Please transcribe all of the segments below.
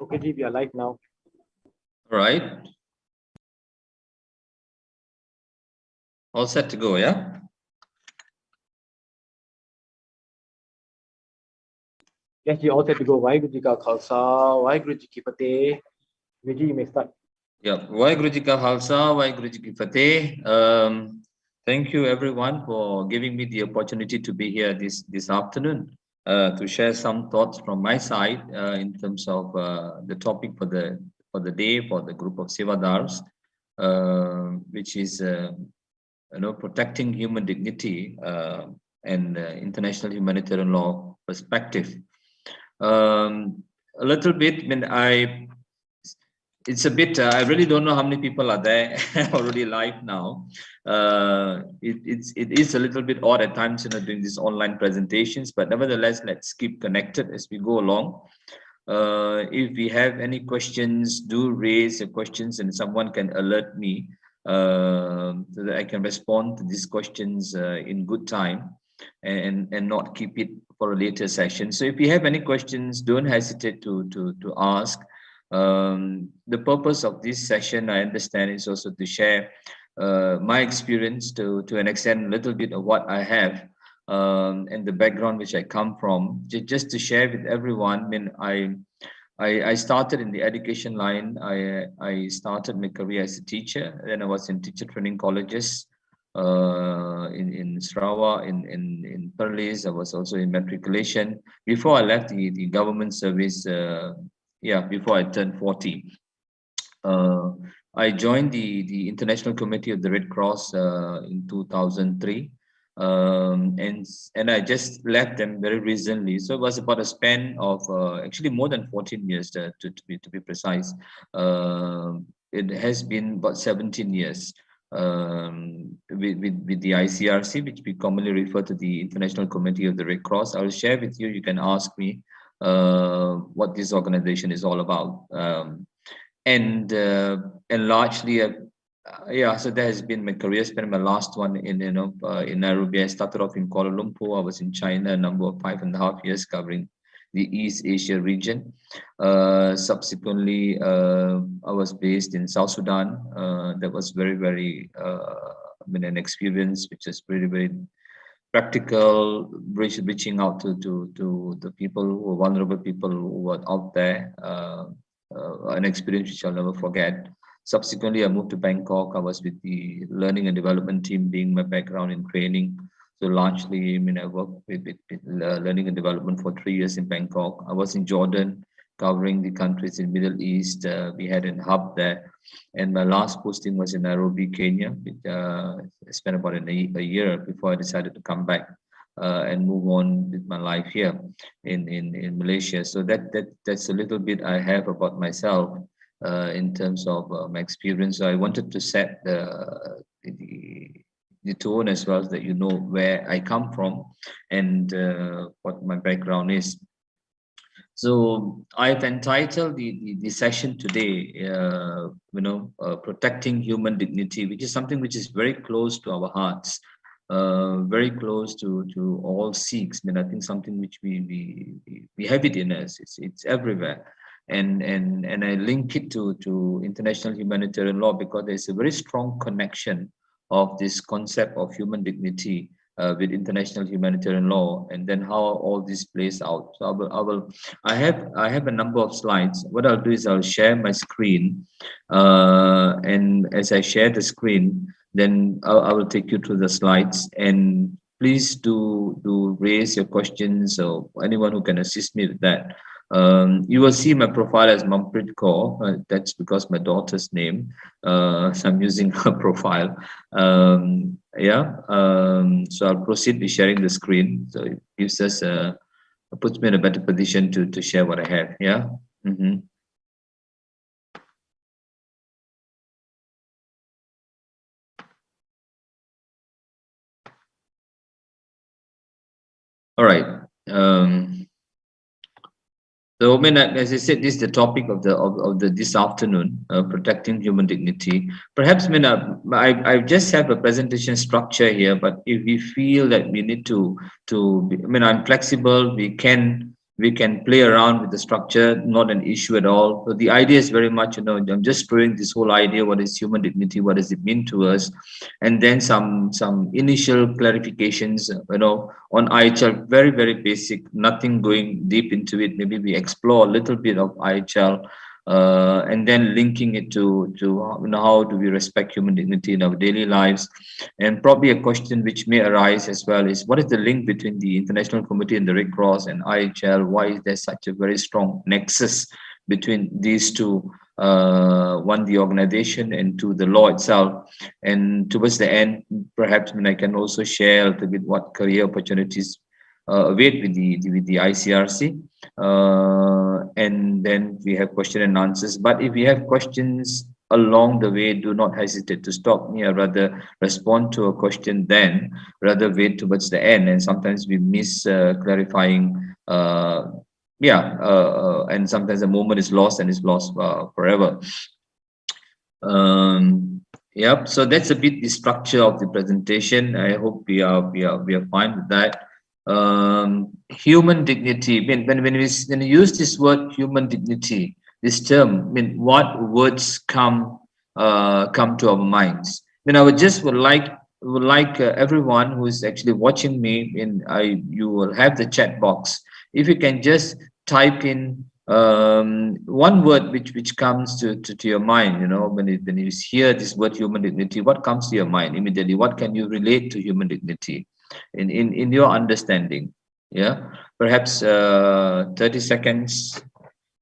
Okay, Ji, we are live now. All right. All set to go, yeah? Yes, Ji, all set to go. Waheguru Ji ka Khalsa, Waheguru Ji ki Fateh. Ji, you may start. Yeah. Waheguru Ji ka Khalsa, Waheguru Ji ki Fateh. Thank you everyone for giving me the opportunity to be here this afternoon to share some thoughts from my side in terms of the topic for the day for the group of Sevadars, which is protecting human dignity and international humanitarian law perspective. A little bit, it's a bit, I really don't know how many people are there already live now. It is a little bit odd at times, doing these online presentations, but nevertheless, let's keep connected as we go along. If we have any questions, do raise your questions and someone can alert me so that I can respond to these questions in good time and not keep it for a later session. So if you have any questions, don't hesitate to ask. The purpose of this session, I understand, is also to share my experience to an extent, a little bit of what I have and the background which I come from, just to share with everyone. I started in the education line. I started my career as a teacher. Then I was in teacher training colleges in Sarawak, in Perlis. I was also in matriculation before I left the government service. Before I turned 40. I joined the International Committee of the Red Cross in 2003. And I just left them very recently. So it was about a span of actually more than 14 years to be precise. It has been about 17 years with the ICRC, which we commonly refer to the International Committee of the Red Cross. I will share with you. You can ask me what this organization is all about. And largely, so that has been my career. Spent my last one in Nairobi. I started off in Kuala Lumpur. I was in China a number of 5.5 years, covering the East Asia region. Subsequently, I was based in South Sudan. That was very, very, an experience which is very, very practical, reaching out to the people who were vulnerable, people who were out there. An experience which I'll never forget. Subsequently, I moved to Bangkok. I was with the learning and development team, being my background in training. So largely, I worked with learning and development for 3 years in Bangkok. I was in Jordan, covering the countries in Middle East. We had a hub there. And my last posting was in Nairobi, Kenya. I spent about a year before I decided to come back and move on with my life here in Malaysia. So that's a little bit I have about myself in terms of my experience. So I wanted to set the tone as well, so that you know where I come from and what my background is. So I've entitled the session today, protecting human dignity, which is something which is very close to our hearts, very close to all Sikhs. I think something which we have it in us. It's everywhere, and I link it to international humanitarian law because there's a very strong connection of this concept of human dignity with international humanitarian law, and then how all this plays out. So I have a number of slides. What I'll do is I'll share my screen, and as I share the screen, then I will take you through the slides. And please do raise your questions, or anyone who can assist me with that. You will see my profile as Mamprit Kaur. That's because my daughter's name. So I'm using her profile. So I'll proceed with sharing the screen. So it gives us puts me in a better position to share what I have. Yeah. All right. So, as I said, this is the topic of this afternoon, protecting human dignity. Perhaps, I just have a presentation structure here, but if we feel that we need to I'm flexible. We can we can play around with the structure, not an issue at all. So the idea is very much, I'm just throwing this whole idea, what is human dignity, what does it mean to us, and then some initial clarifications, on IHL, very, very basic, nothing going deep into it. Maybe we explore a little bit of IHL, and then linking it to how do we respect human dignity in our daily lives. And probably a question which may arise as well is, what is the link between the International Committee and the Red Cross and IHL? Why is there such a very strong nexus between these two? One, the organization, and two, the law itself. And towards the end, perhaps I can also share a little bit what career opportunities await with the ICRC. And then we have question and answers. But if you have questions along the way, do not hesitate to stop me, or rather respond to a question, then rather wait towards the end. And sometimes we miss clarifying, and sometimes the moment is lost and is lost forever. Yep, so that's a bit the structure of the presentation. I hope we are fine with that. Human dignity, when we use this word human dignity, this term, what words come to our minds? I would like everyone who is actually watching me, you will have the chat box. If you can just type in one word which comes to your mind, when you hear this word human dignity, what comes to your mind immediately? What can you relate to human dignity in your understanding? Yeah, perhaps 30 seconds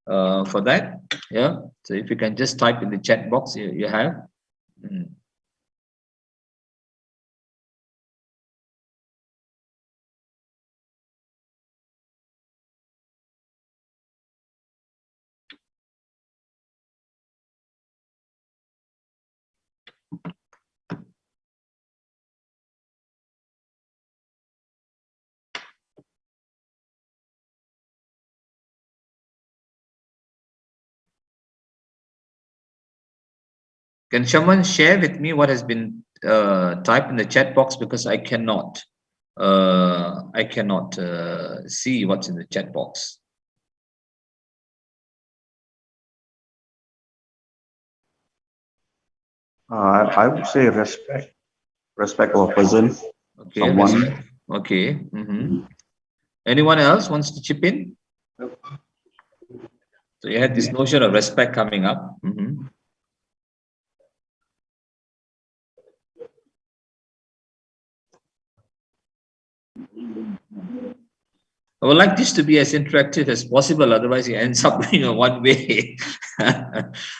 for that. Yeah, so if you can just type in the chat box you have. Can someone share with me what has been typed in the chat box, because I cannot see what's in the chat box. I would say respect of a person. Okay. Someone. Okay. Anyone else wants to chip in? So you had this notion of respect coming up. I would like this to be as interactive as possible, otherwise it ends up being a one-way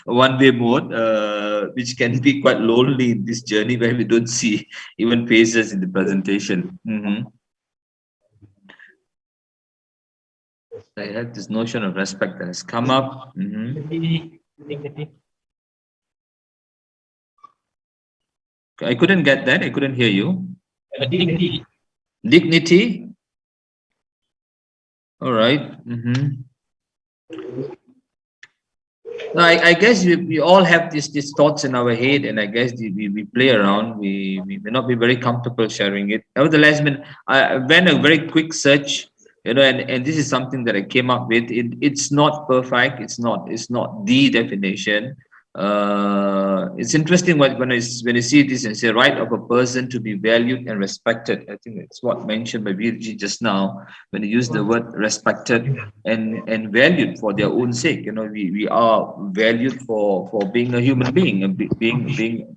mode, which can be quite lonely in this journey where we don't see even faces in the presentation. I had this notion of respect that has come up. I couldn't get that. I couldn't hear you. Dignity. All right. No, I guess we all have these thoughts in our head, and I guess we play around. We may not be very comfortable sharing it. Nevertheless, I ran a very quick search, and this is something that I came up with. It's not perfect. It's not the definition. It's interesting when you see this and say right of a person to be valued and respected. I think it's what mentioned by Virji just now when you use the word respected and valued for their own sake. We are valued for being a human being and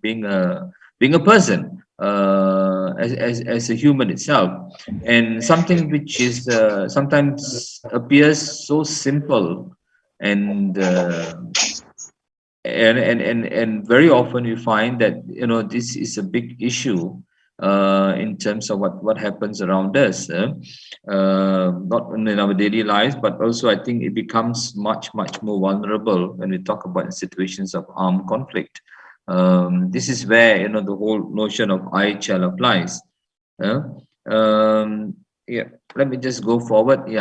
being a person as a human itself, and something which is sometimes appears so simple and very often you find that this is a big issue in terms of what happens around us, not only in our daily lives, but also I think it becomes much more vulnerable when we talk about situations of armed conflict. This is where the whole notion of IHL applies. Let me just go forward.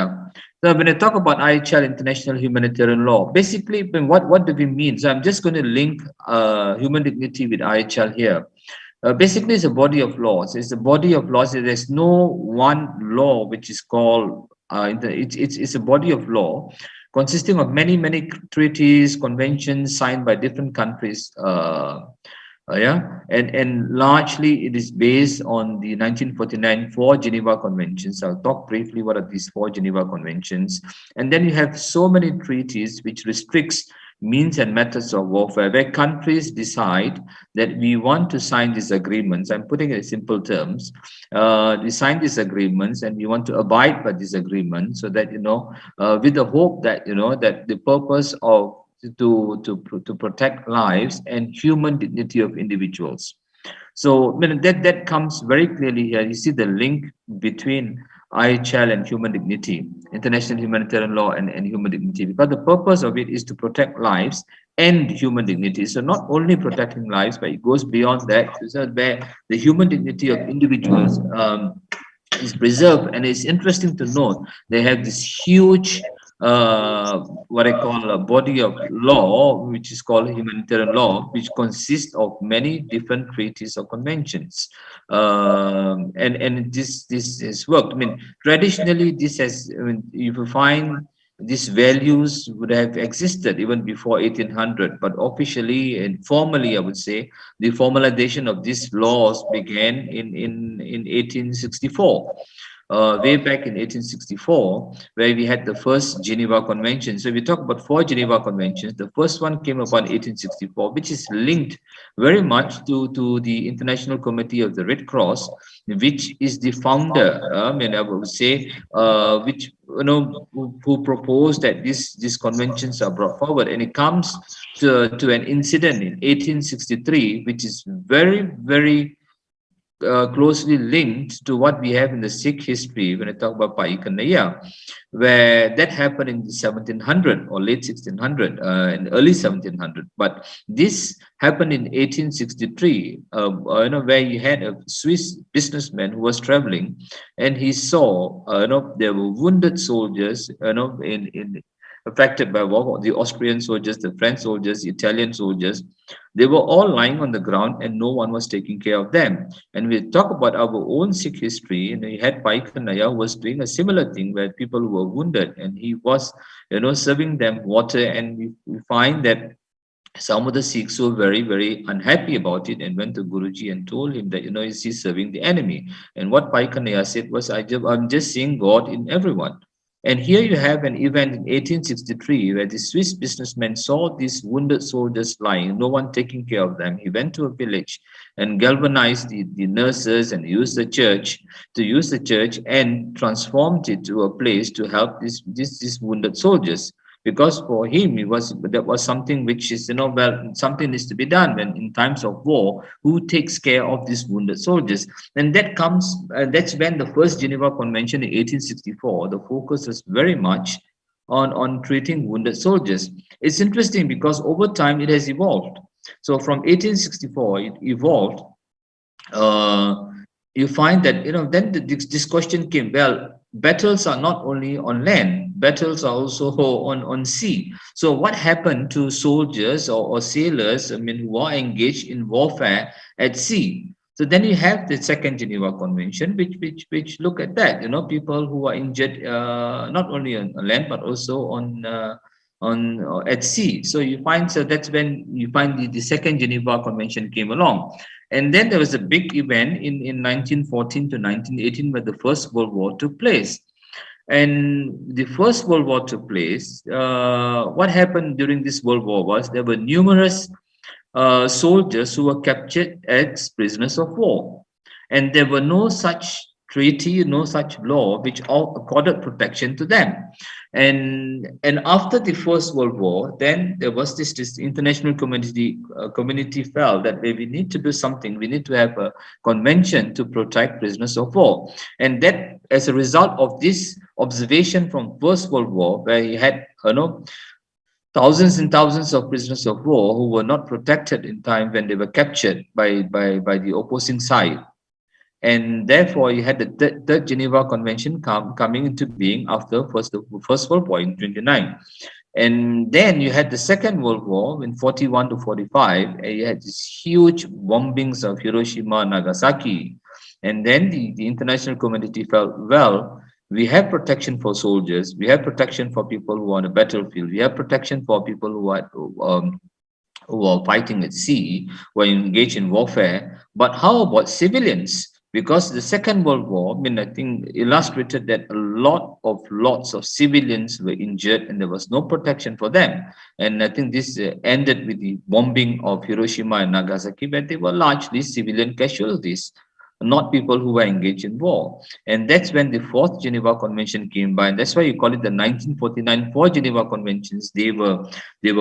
So when I talk about IHL, International Humanitarian Law, basically, what do we mean? So I'm just going to link human dignity with IHL here. Basically, it's a body of laws. It's a body of laws. There's no one law which is called it's a body of law consisting of many treaties, conventions signed by different countries. Yeah, and largely it is based on the 1949 four Geneva Conventions. I'll talk briefly what are these four Geneva Conventions, and then you have so many treaties which restricts means and methods of warfare, where countries decide that we want to sign these agreements. I'm putting it in simple terms. We sign these agreements, and we want to abide by these agreements, so that with the hope that that the purpose of to protect lives and human dignity of individuals. So that comes very clearly here. You see the link between IHL and human dignity, international humanitarian law and human dignity, because the purpose of it is to protect lives and human dignity. So not only protecting lives, but it goes beyond that, so where the human dignity of individuals is preserved. And it's interesting to note they have this huge what I call a body of law, which is called humanitarian law, which consists of many different treaties or conventions. And this has worked. I mean, traditionally, this has. I mean, if you find these values would have existed even before 1800, but officially and formally, I would say, the formalization of these laws began in 1864. Way back in 1864, where we had the first Geneva Convention. So we talk about four Geneva Conventions. The first one came upon 1864, which is linked very much to the International Committee of the Red Cross, which is the founder, and I would say, which who proposed that these conventions are brought forward. And it comes to an incident in 1863, which is very closely linked to what we have in the Sikh history when I talk about Pai Kanhaiya, where that happened in the 1700 or late 1600 and early 1700. But this happened in 1863, where you had a Swiss businessman who was traveling, and he saw, there were wounded soldiers, in affected by war, the Austrian soldiers, the French soldiers, the Italian soldiers. They were all lying on the ground and no one was taking care of them. And we talk about our own Sikh history, and we had Pai Kanhaiya was doing a similar thing where people were wounded and he was, serving them water. And we find that some of the Sikhs were very unhappy about it and went to Guruji and told him that, he's serving the enemy. And what Pai Kanhaiya said was, I'm just seeing God in everyone. And here you have an event in 1863 where the Swiss businessman saw these wounded soldiers lying, no one taking care of them. He went to a village and galvanized the nurses and used the church and transformed it to a place to help these wounded soldiers. Because for him, that was something which is, something needs to be done when in times of war, who takes care of these wounded soldiers? And that's when the first Geneva Convention in 1864, the focus is very much on treating wounded soldiers. It's interesting because over time it has evolved. So from 1864, it evolved. You find that, then this question came, well, battles are not only on land, battles are also on sea. So what happened to soldiers or sailors, who are engaged in warfare at sea? So then you have the second Geneva Convention, which look at that, people who are injured not only on land but also on at sea. So that's when you find the second Geneva Convention came along. And then there was a big event in 1914 to 1918 where the First World War took place. And the First World War took place. What happened during this World War was there were numerous soldiers who were captured as prisoners of war. And there were no such treaty, no such law which accorded protection to them. And after the First World War, then there was this international community felt that we need to do something. We need to have a convention to protect prisoners of war. And that, as a result of this observation from First World War, where you had, thousands and thousands of prisoners of war who were not protected in time when they were captured by the opposing side. And therefore, you had the third Geneva Convention coming into being after the First World War in 1929. And then you had the Second World War in 41 to 45, and you had these huge bombings of Hiroshima, Nagasaki. And then the international community felt, well, We have protection for soldiers. We have protection for people who are on the battlefield. We have protection for people who are fighting at sea, who are engaged in warfare. But how about civilians? Because the Second World War, I mean, I think illustrated that lots of civilians were injured and there was no protection for them. And I think this ended with the bombing of Hiroshima and Nagasaki, where they were largely civilian casualties, not people who were engaged in war. And that's when the Fourth Geneva Convention came by. And that's why you call it the 1949 Four Geneva Conventions. They were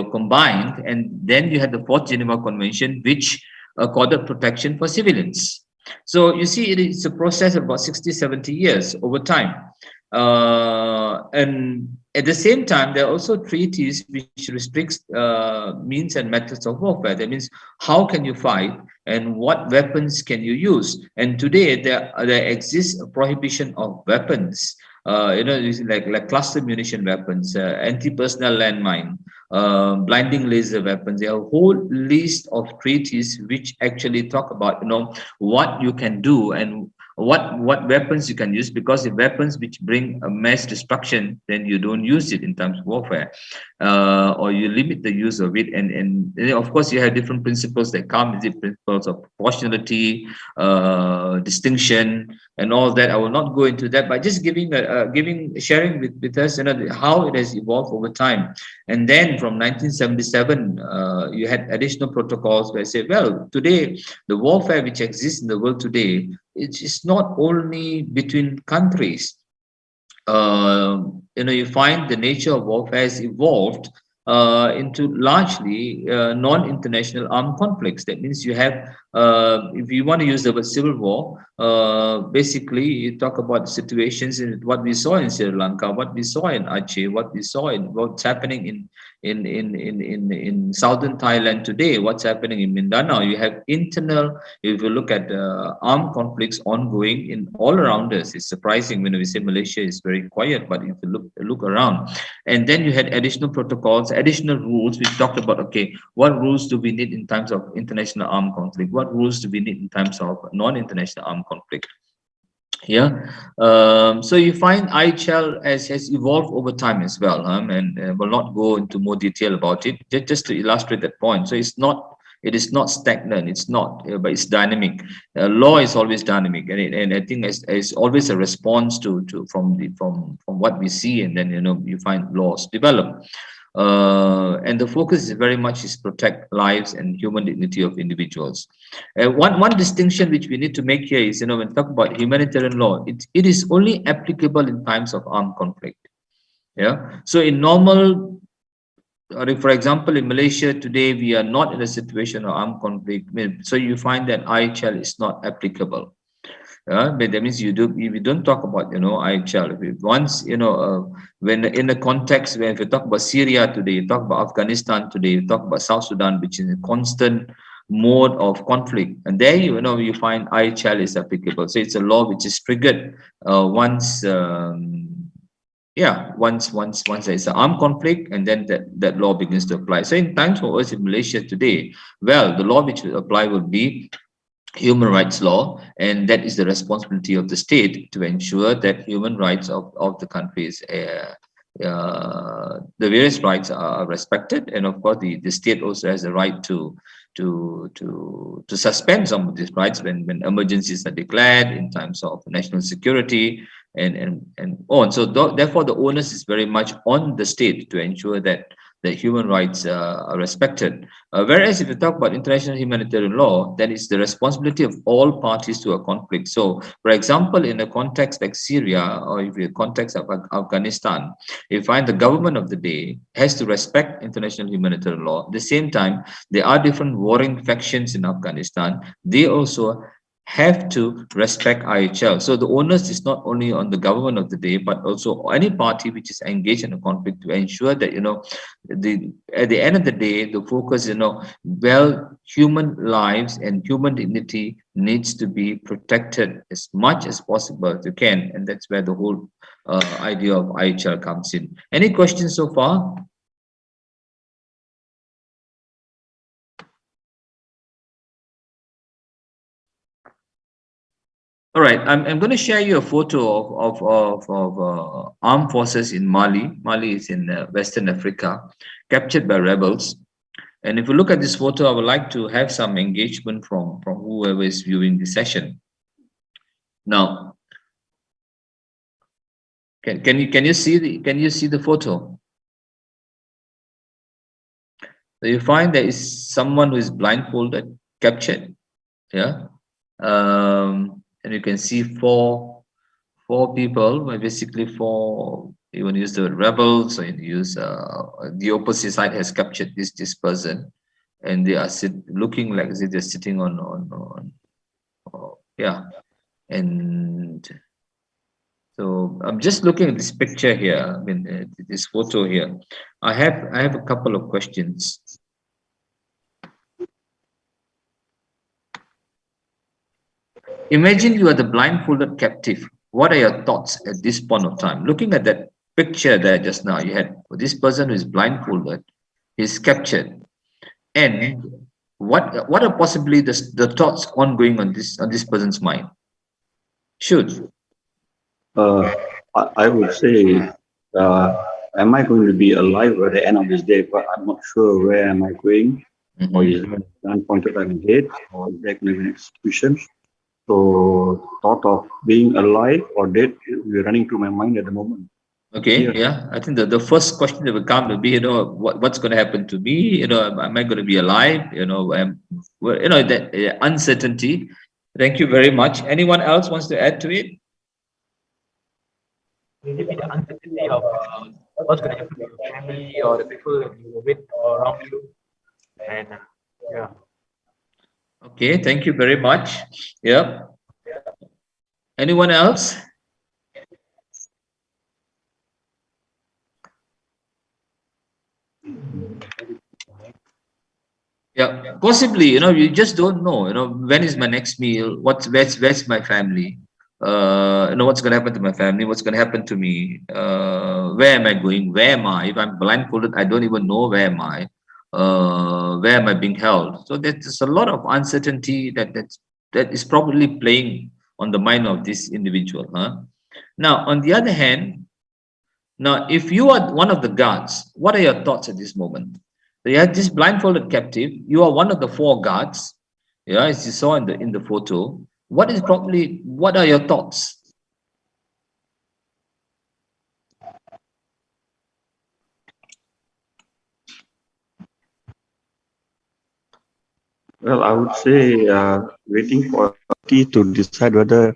combined, and then you had the Fourth Geneva Convention, which accorded protection for civilians. So you see, it is a process of about 60, 70 years over time. And at the same time, there are also treaties which restricts means and methods of warfare. That means how can you fight and what weapons can you use? And today there exists a prohibition of weapons. Like cluster munition weapons, anti-personnel landmine, blinding laser weapons. There are a whole list of treaties which actually talk about what you can do and what weapons you can use, because the weapons which bring a mass destruction, then you don't use it in terms of warfare, or you limit the use of it. And of course you have different principles that come with it, principles of proportionality, distinction, and all that. I will not go into that, but just sharing with us how it has evolved over time. And then from 1977 you had additional protocols where I say, well, today the warfare which exists in the world today, it's not only between countries. You find the nature of warfare has evolved into largely non-international armed conflicts. That means you have, if you want to use the word civil war, basically you talk about situations in what we saw in Sri Lanka, what we saw in Aceh, what we saw in what's happening in southern Thailand today, what's happening in Mindanao. You have internal, if you look at armed conflicts ongoing in all around us. It's surprising when we say Malaysia is very quiet, but if you look around. And then you had additional protocols, additional rules which talked about, okay, what rules do we need in times of international armed conflict? What rules do we need in times of non-international armed conflict? So you find IHL has evolved over time as well, and will not go into more detail about it, just to illustrate that point. So it is not stagnant, it's not, but it's dynamic. Law is always dynamic, and I think it's always a response from what we see, and then you find laws develop. And the focus is very much is protect lives and human dignity of individuals. One distinction which we need to make here is, when we talk about humanitarian law, it is only applicable in times of armed conflict. So in normal, for example, in Malaysia today, we are not in a situation of armed conflict. So you find that IHL is not applicable. But that means we don't talk about IHL. Once when in the context, when you talk about Syria today, you talk about Afghanistan today, you talk about South Sudan, which is a constant mode of conflict, and there you find IHL is applicable. So it's a law which is triggered once there's an armed conflict, and then that law begins to apply. So in times for us in Malaysia today, well, the law which will apply will be human rights law, and that is the responsibility of the state to ensure that human rights of the countries, the various rights are respected. And of course the state also has the right to suspend some of these rights when emergencies are declared in times of national security and on. So therefore the onus is very much on the state to ensure that human rights are respected. Whereas if you talk about international humanitarian law, then it's the responsibility of all parties to a conflict. So, for example, in a context like Syria, or if you context of Afghanistan, you find the government of the day has to respect international humanitarian law. At the same time, there are different warring factions in Afghanistan. They also have to respect IHL. So the onus is not only on the government of the day, but also any party which is engaged in a conflict to ensure that, at the end of the day, the focus, human lives and human dignity needs to be protected as much as possible as you can. And that's where the whole idea of IHL comes in. Any questions so far? All right, I'm going to share you a photo of armed forces in Mali. Mali is in Western Africa, captured by rebels. And if you look at this photo, I would like to have some engagement from whoever is viewing the session. Now, can you see the photo? So you find there is someone who is blindfolded, captured. Yeah, and you can see four people, but basically four. You want to use the word rebels, or you use the opposite side has captured this person, and they are looking like as if they're sitting on yeah, and so I'm just looking at this picture here. I mean, this photo here. I have a couple of questions. Imagine you are the blindfolded captive. What are your thoughts at this point of time? Looking at that picture there just now, you had this person who is blindfolded, is captured, and what are possibly the thoughts ongoing on this person's mind? Should Uh, I would say, am I going to be alive at the end of this day? But I'm not sure where am I going, or is there a gun pointed at my head, or is there going to be an execution? So, thought of being alive or dead is running through my mind at the moment. Okay, Yeah. yeah. I think the first question that will come will be, what's going to happen to me? Am I going to be alive? That uncertainty. Thank you very much. Anyone else wants to add to it? Maybe the uncertainty of what's going to happen to your family or the people that you were with or around you. And yeah. Okay, thank you very much. Yep. Anyone else? Yeah, possibly, you just don't know, when is my next meal, where's my family, what's going to happen to my family, what's going to happen to me, where am I going, where am I, if I'm blindfolded, I don't even know where am I being held. So there's a lot of uncertainty that is probably playing on the mind of this individual. Now, on the other hand, now, if you are one of the guards, what are your thoughts at this moment? So you have this blindfolded captive. You are one of the four guards, yeah, as you saw in the photo. What are your thoughts? Well, I would say waiting for authority to decide whether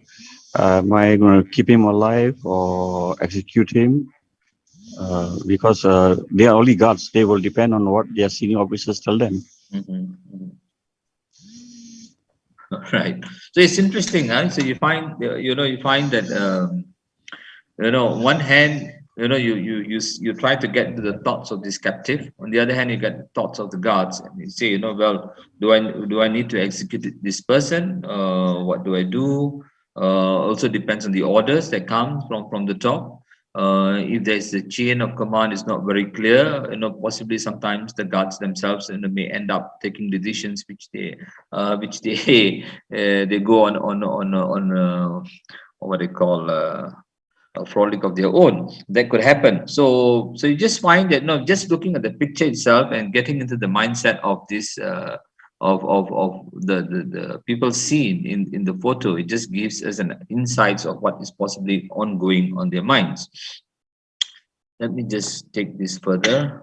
am I going to keep him alive or execute him. Because they are only guards, they will depend on what their senior officers tell them. Right. So it's interesting, huh? So you find that one hand, you try to get into the thoughts of this captive. On the other hand, you get the thoughts of the guards, and you say, well, do I need to execute this person? What do I do? Also depends on the orders that come from the top. If there's a chain of command is not very clear, possibly sometimes the guards themselves may end up taking decisions which they they go on what they call a frolic of their own. That could happen. So you just find that just looking at the picture itself and getting into the mindset of this of the people seen in the photo, it just gives us an insights of what is possibly ongoing on their minds. Let me just take this further.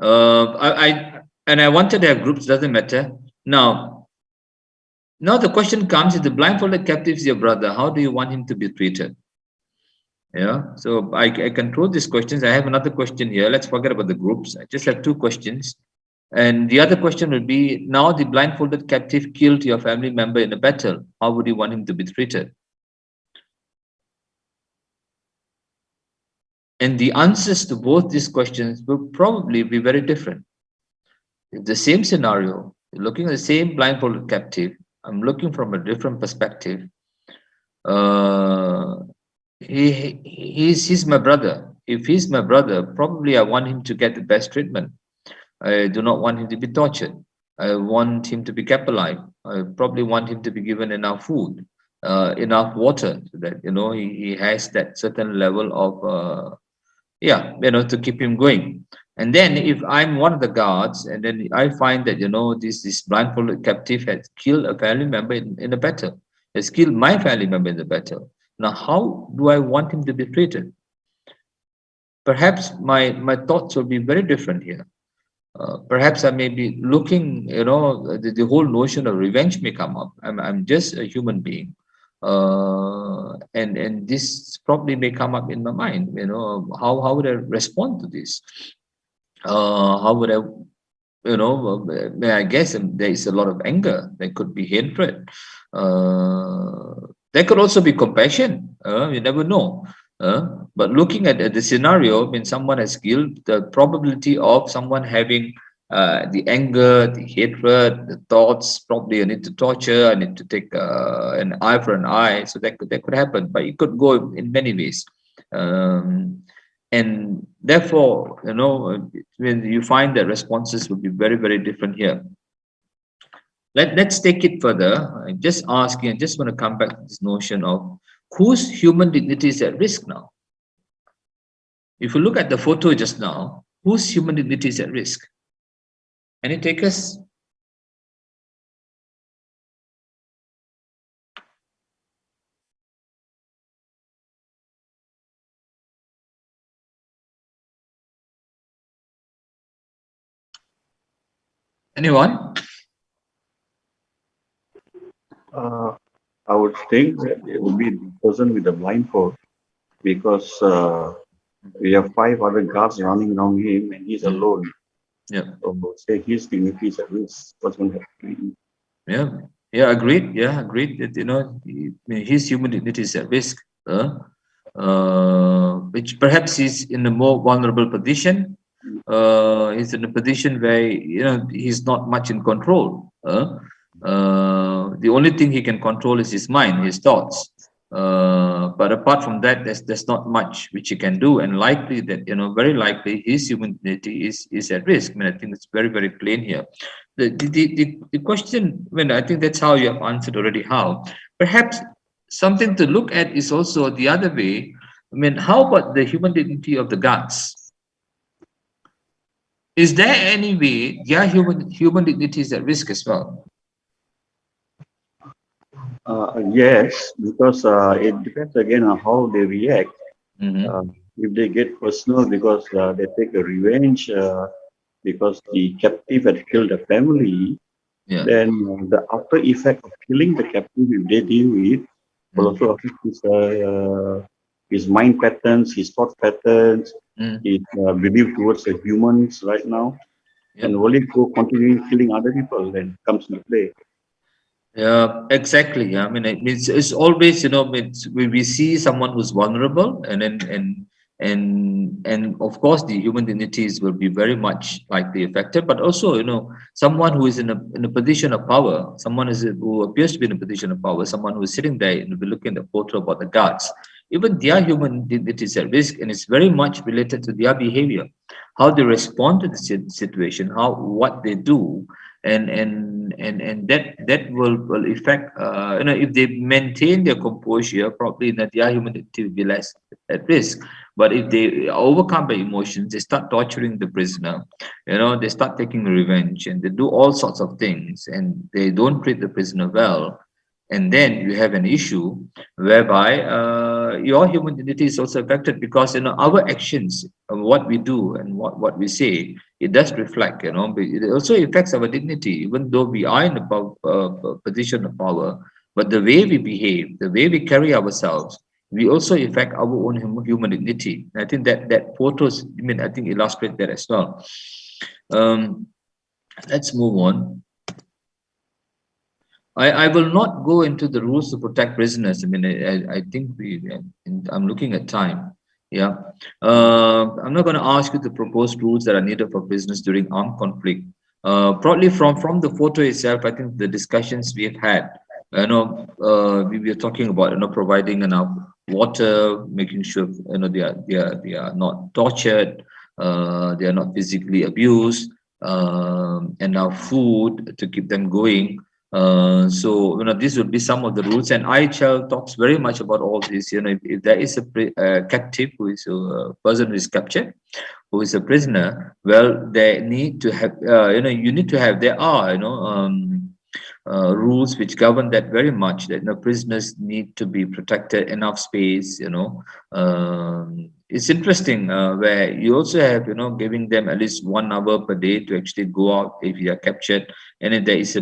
I wanted to have groups, doesn't matter. Now the question comes: if the blindfolded captive is your brother, how do you want him to be treated? Yeah, so I can throw these questions. I have another question here. Let's forget about the groups. I just have two questions. And the other question would be, now the blindfolded captive killed your family member in a battle. How would you want him to be treated? And the answers to both these questions will probably be very different. If the same scenario, looking at the same blindfolded captive, I'm looking from a different perspective. He's my brother. If he's my brother, probably I want him to get the best treatment. I do not want him to be tortured. I want him to be kept alive. I probably want him to be given enough food, enough water, so that he has that certain level of to keep him going. And then if I'm one of the guards, and then I find that this blindfolded captive has killed a family member in a battle, has killed my family member in the battle. Now, how do I want him to be treated? Perhaps my thoughts will be very different here. Perhaps I may be looking, the whole notion of revenge may come up. I'm just a human being. And this probably may come up in my mind, how would I respond to this? How would I, I guess there is a lot of anger. There could be hatred. There could also be compassion. You never know. But looking at the scenario, when someone has killed, the probability of someone having the anger, the hatred, the thoughts, probably I need to torture, I need to take an eye for an eye. So that could happen, but it could go in many ways. And therefore, when you find that responses will be very, very different here. Let's take it further. I'm just asking, I just want to come back to this notion of whose human dignity is at risk now. If you look at the photo just now, whose human dignity is at risk? Any takers? Anyone? I would think that it would be the person with the blindfold, because we have 5 other guards running around him and he's alone. Yeah. So say his dignity is at risk. What's going to happen? Yeah, agreed. Yeah, agreed that his human dignity is at risk. Which perhaps he's in a more vulnerable position. He's in a position where he's not much in control. The only thing he can control is his mind, his thoughts. But apart from that, there's not much which he can do, and likely that very likely his human dignity is at risk. I think it's very, very plain here. The question, I think that's how you have answered already. How perhaps something to look at is also the other way. How about the human dignity of the guards? Is there any way their human dignity is at risk as well? Yes, because it depends again on how they react. If they get personal because they take a revenge because the captive had killed the family, then the after effect of killing the captive, if they deal with, will also affect his mind patterns, his thought patterns, his belief towards the humans right now, and will it go continuing killing other people? Then comes into play. Yeah, exactly. Yeah, it's always we see someone who's vulnerable, and of course the human dignities will be very much likely affected. But also someone who is in a position of power, someone who appears to be in a position of power, someone who is sitting there and we're looking at the photo about the guards. Even their human dignity is at risk, and it's very much related to their behavior, how they respond to the situation, what they do. And that will affect if they maintain their composure, probably their human dignity will be less at risk. But if they are overcome by emotions, they start torturing the prisoner, they start taking revenge, and they do all sorts of things, and they don't treat the prisoner well. And then you have an issue whereby your human dignity is also affected, because our actions, what we do and what we say, it does reflect. It also affects our dignity, even though we are in a position of power. But the way we behave, the way we carry ourselves, we also affect our own human dignity. I think that photos, I think illustrate that as well. Let's move on. I will not go into the rules to protect prisoners. I think I'm looking at time. Yeah. I'm not going to ask you to propose rules that are needed for prisoners during armed conflict. Probably from the photo itself, I think the discussions we have had, we were talking about providing enough water, making sure they are not tortured, they are not physically abused. enough food to keep them going. So this would be some of the rules, and IHL talks very much about all this. If there is a captive who is a person who is captured, who is a prisoner, well, they need to have, you need to have, there are, rules which govern that very much, that prisoners need to be protected, enough space. It's interesting, where you also have, giving them at least 1 hour per day to actually go out if you are captured, and then there is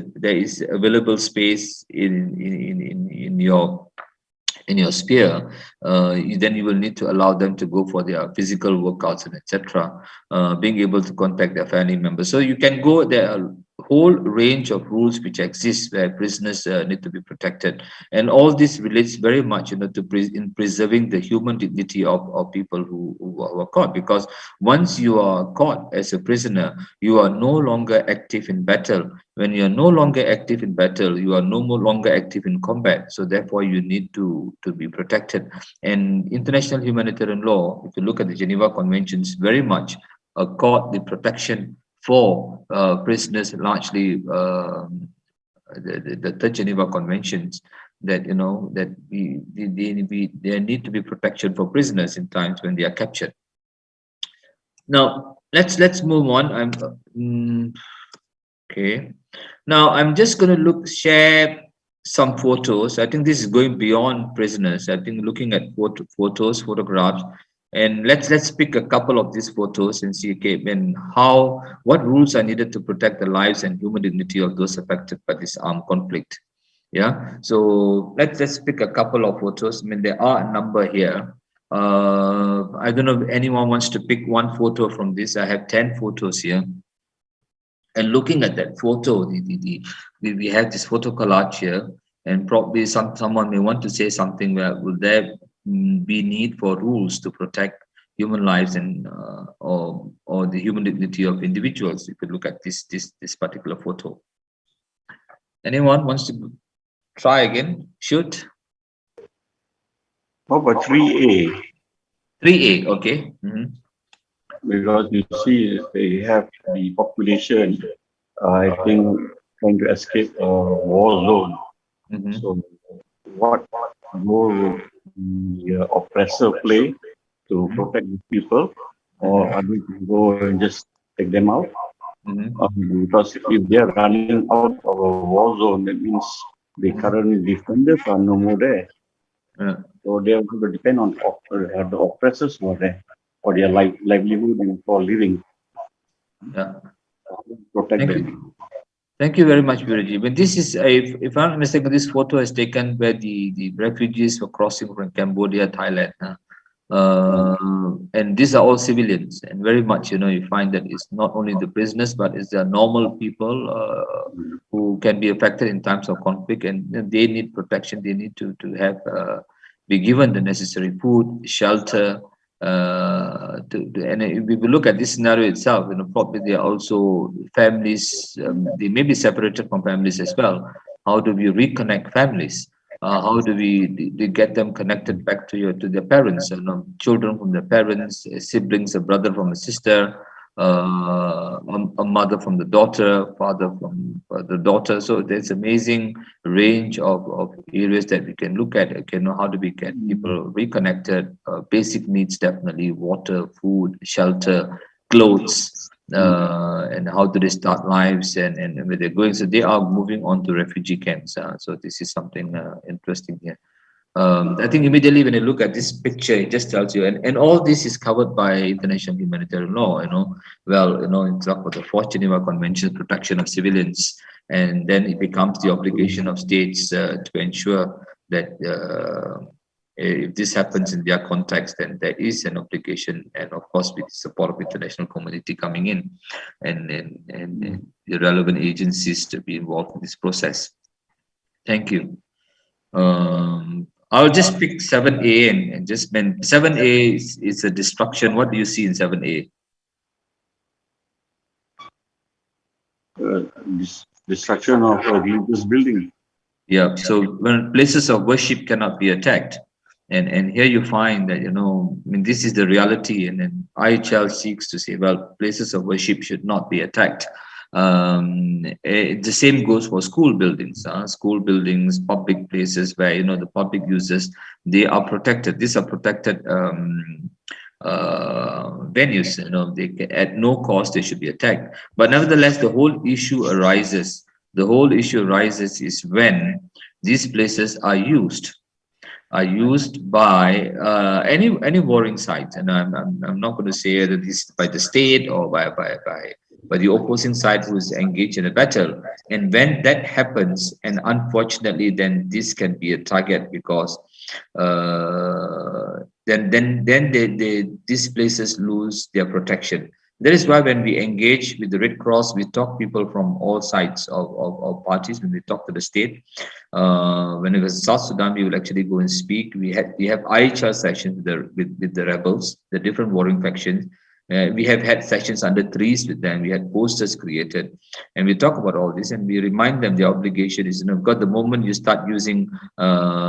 available space in your sphere. Then you will need to allow them to go for their physical workouts and etc. Being able to contact their family members. So you can go, there are a whole range of rules which exist where prisoners need to be protected, and all this relates very much, in preserving the human dignity of people who are caught. Because once you are caught as a prisoner, you are no longer active in battle. When you are no longer active in battle, you are no more longer active in combat. So therefore, you need to be protected. And international humanitarian law, if you look at the Geneva Conventions, very much accord the protection for prisoners, largely the third Geneva Conventions, that there need to be protection for prisoners in times when they are captured. Now let's move on. Okay. Now I'm just going to share some photos. I think this is going beyond prisoners. I think looking at photographs, and let's pick a couple of these photos and see, okay, what rules are needed to protect the lives and human dignity of those affected by this armed conflict. Yeah. So let's pick a couple of photos. I mean, there are a number here. I don't know if anyone wants to pick one photo from this. I have 10 photos here. And looking at that photo, we have this photo collage here, and probably someone may want to say something where will there be need for rules to protect human lives and or the human dignity of individuals. If you look at this particular photo, anyone wants to try again? Shoot. How about 3A? 3A, okay. Because you see, they have the population, I think, trying to escape a war zone. So, what role will the oppressor play to protect the people, or are they to go and just take them out? Because if they are running out of a war zone, that means the current defenders are no more there. So they are going to depend on the oppressors who are there for their livelihood and for living. Yeah. Protect them. Thank you very much, Viraji. But this is, if I'm not mistaken, this photo is taken where the refugees were crossing from Cambodia, Thailand. And these are all civilians, and very much, you find that it's not only the prisoners, but it's the normal people who can be affected in times of conflict, and they need protection. They need to have be given the necessary food, shelter. And if we look at this scenario itself, probably there are also families. They may be separated from families as well. How do we reconnect families? How do we get them connected back to their parents? Children from their parents, siblings, a brother from a sister, a mother from the daughter, father from the daughter. So there's amazing range of areas that we can look at. Okay, how do we get people reconnected? Basic needs, definitely: water, food, shelter, clothes. And how do they start lives, and where they're going? So they are moving on to refugee camps. So this is something interesting here. I think immediately when you look at this picture, it just tells you, and all this is covered by international humanitarian law. It's talk about the Fourth Geneva Convention, protection of civilians, and then it becomes the obligation of states to ensure that if this happens in their context, then there is an obligation, and of course with the support of international community coming in, and the relevant agencies to be involved in this process. Thank you. I'll just pick 7A and just 7A is a destruction. What do you see in 7A? Destruction of a religious building. Yeah, so when places of worship cannot be attacked, And here you find that, I mean, this is the reality. And then IHL seeks to say, well, places of worship should not be attacked. The same goes for school buildings. School buildings, public places where, the public users, they are protected. These are protected venues. At no cost they should be attacked. But nevertheless, the whole issue arises. The whole issue arises is when these places are used by any warring side, and I'm not going to say that this by the state or by the opposing side who is engaged in a battle. And when that happens, and unfortunately, then this can be a target, because these places lose their protection. That is why when we engage with the Red Cross, we talk people from all sides of parties. When we talk to the state, when it was South Sudan, we will actually go and speak. We have IHR sessions with the rebels, the different warring factions. We have had sessions under trees with them. We had posters created, and we talk about all this, and we remind them the obligation is, because the moment you start using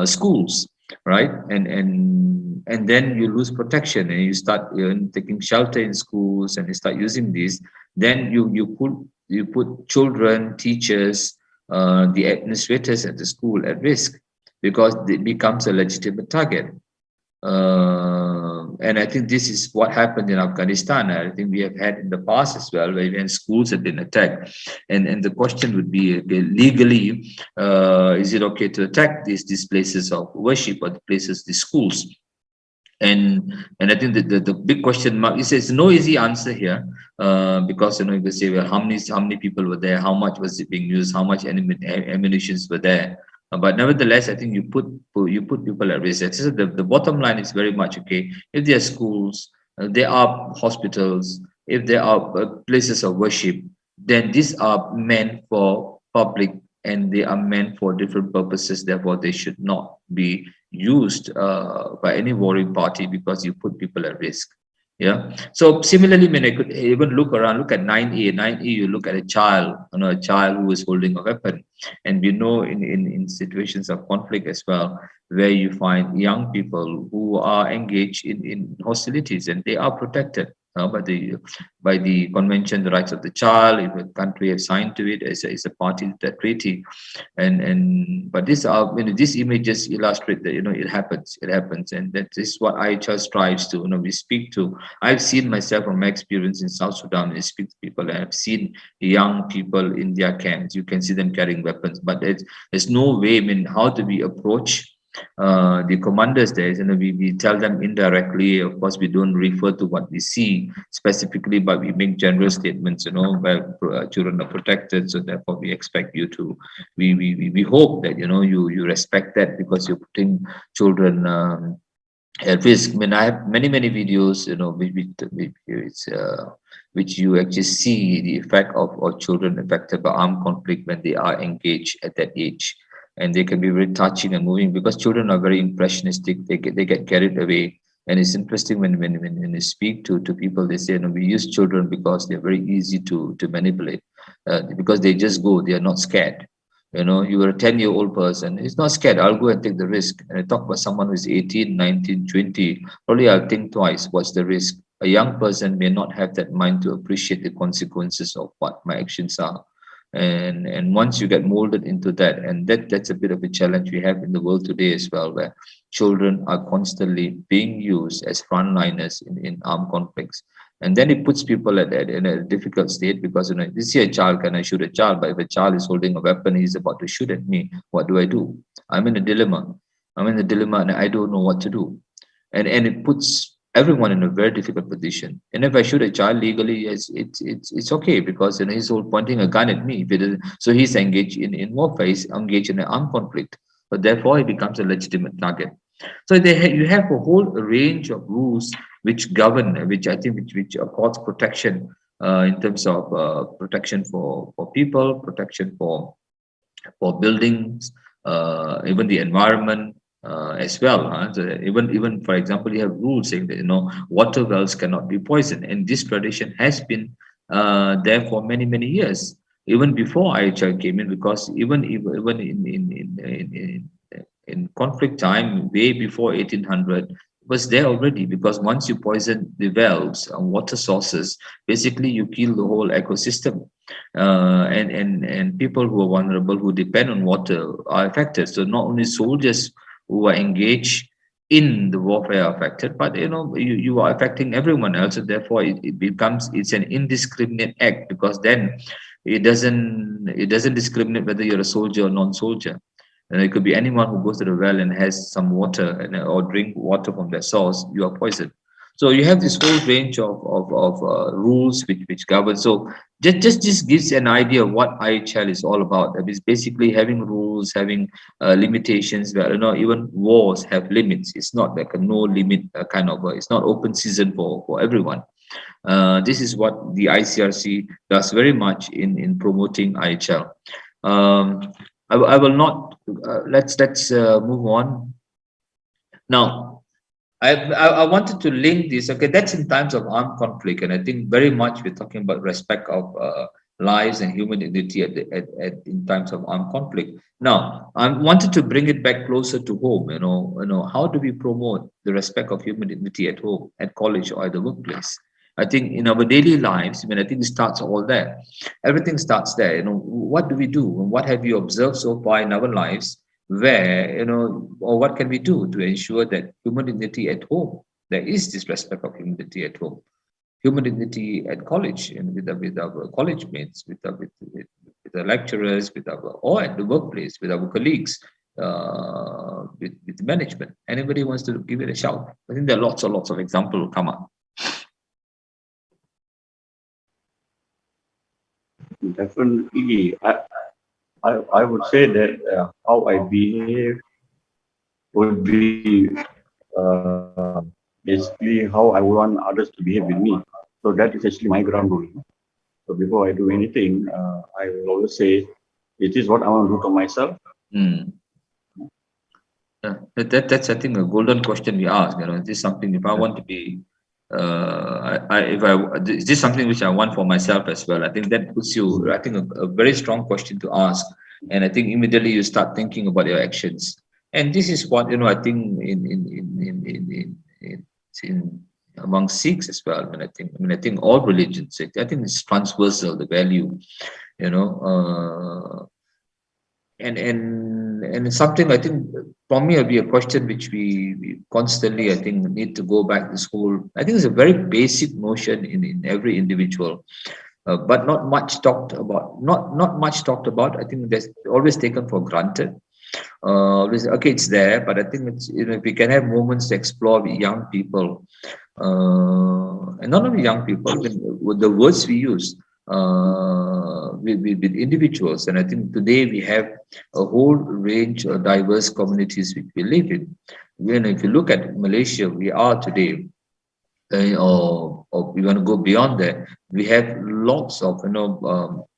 schools, right, and then you lose protection, and you start taking shelter in schools, and you start using these, then you put children, teachers, the administrators at the school at risk, because it becomes a legitimate target. And I think this is what happened in Afghanistan. I think we have had in the past as well, where even schools have been attacked. And the question would be, okay, legally, is it okay to attack these places of worship, or the places, these schools? And I think that the big question mark is, there's no easy answer here, because you can say, well, how many people were there, how much was it being used, how much ammunitions were there. But nevertheless, I think you put people at risk. So the bottom line is very much, okay, if there are schools, there are hospitals, if there are places of worship, then these are meant for public, and they are meant for different purposes. Therefore, they should not be used by any warring party, because you put people at risk. Yeah. So similarly, I mean, I could even look at 9A. 9A, you look at a child, a child who is holding a weapon. And we know in situations of conflict as well, where you find young people who are engaged in hostilities, and they are protected by the Convention, the Rights of the Child. If a country has signed to it as a party to that treaty, but these images illustrate that it happens, and that is what IHR strives to. We speak to. I've seen myself from my experience in South Sudan. I speak to people, and I've seen young people in their camps. You can see them carrying weapons, but there's no way. I mean, how do we approach the commanders there? We tell them indirectly. Of course, we don't refer to what we see specifically, but we make general statements, where children are protected, so therefore we expect you to, we hope that you respect that, because you're putting children at risk. I mean, I have many videos, which you actually see the effect of children affected by armed conflict when they are engaged at that age. And they can be very touching and moving, because children are very impressionistic. They get carried away. And it's interesting when you speak to people, they say, we use children because they're very easy to manipulate, because they just go, they are not scared. You are a 10-year-old person, he's not scared, I'll go and take the risk. And I talk about someone who's 18, 19, 20, probably I'll think twice, what's the risk? A young person may not have that mind to appreciate the consequences of what my actions are. And once you get molded into that, and that's a bit of a challenge we have in the world today as well, where children are constantly being used as frontliners in armed conflicts. And then it puts people in a difficult state, because this is a child, can I shoot a child? But if a child is holding a weapon, he's about to shoot at me, what do I do? I'm in a dilemma, and I don't know what to do. And it puts everyone in a very difficult position. And if I shoot a child legally, it's okay, because he's all pointing a gun at me. So he's engaged in warfare, he's engaged in an armed conflict. But therefore, he becomes a legitimate target. So you have a whole range of rules which govern, which accords protection in terms of protection for people, protection for buildings, even the environment. As well, so even for example, you have rules saying that water wells cannot be poisoned, and this tradition has been there for many years, even before IHR came in, because even in in conflict time, way before 1800, was there already, because once you poison the wells and water sources, basically you kill the whole ecosystem. And people who are vulnerable, who depend on water, are affected. So not only soldiers who are engaged in the warfare are affected, but you are affecting everyone else, and therefore it's an indiscriminate act, because then it doesn't discriminate whether you're a soldier or non-soldier. And it could be anyone who goes to the well and has some water or drink water from their source, you are poisoned. So you have this whole range of rules which govern. So just gives an idea of what IHL is all about. It's basically having rules, having limitations. Where even wars have limits. It's not like a no limit kind of. It's not open season for everyone. This is what the ICRC does very much in promoting IHL. I will not. Let's move on now. I wanted to link this. Okay, that's in times of armed conflict, and I think very much we're talking about respect of lives and human dignity in times of armed conflict. Now, I wanted to bring it back closer to home. How do we promote the respect of human dignity at home, at college, or at the workplace? I think in our daily lives, I think it starts all there. Everything starts there. What do we do? What have you observed so far in our lives where, or what can we do to ensure that human dignity at home, there is this respect of human dignity at home, human dignity at college, and with our college mates, with the lecturers, or at the workplace, with our colleagues, with management. Anybody wants to give it a shout? I think there are lots and lots of examples will come up. Definitely, I would say that how I behave would be basically how I want others to behave with me. So that is actually my ground rule. So before I do anything, I will always say, it is what I want to do to myself. That's I think a golden question we ask. Is this something, if I want to be, is this something which I want for myself as well? I think that puts you, I think, a very strong question to ask, and I think immediately you start thinking about your actions. And this is what I think in among Sikhs as well. I think all religions. I think it's transversal, the value, and it's something I think for me it'll be a question which we constantly, I think, need to go back to school. I think it's a very basic notion in every individual, but not much talked about. Not much talked about. I think that's always taken for granted. Okay, it's there, but I think it's, if we can have moments to explore with young people, and not only young people, with the words we use. With individuals, and I think today we have a whole range of diverse communities which we live in. If you look at Malaysia, we are today, or we want to go beyond that, we have lots of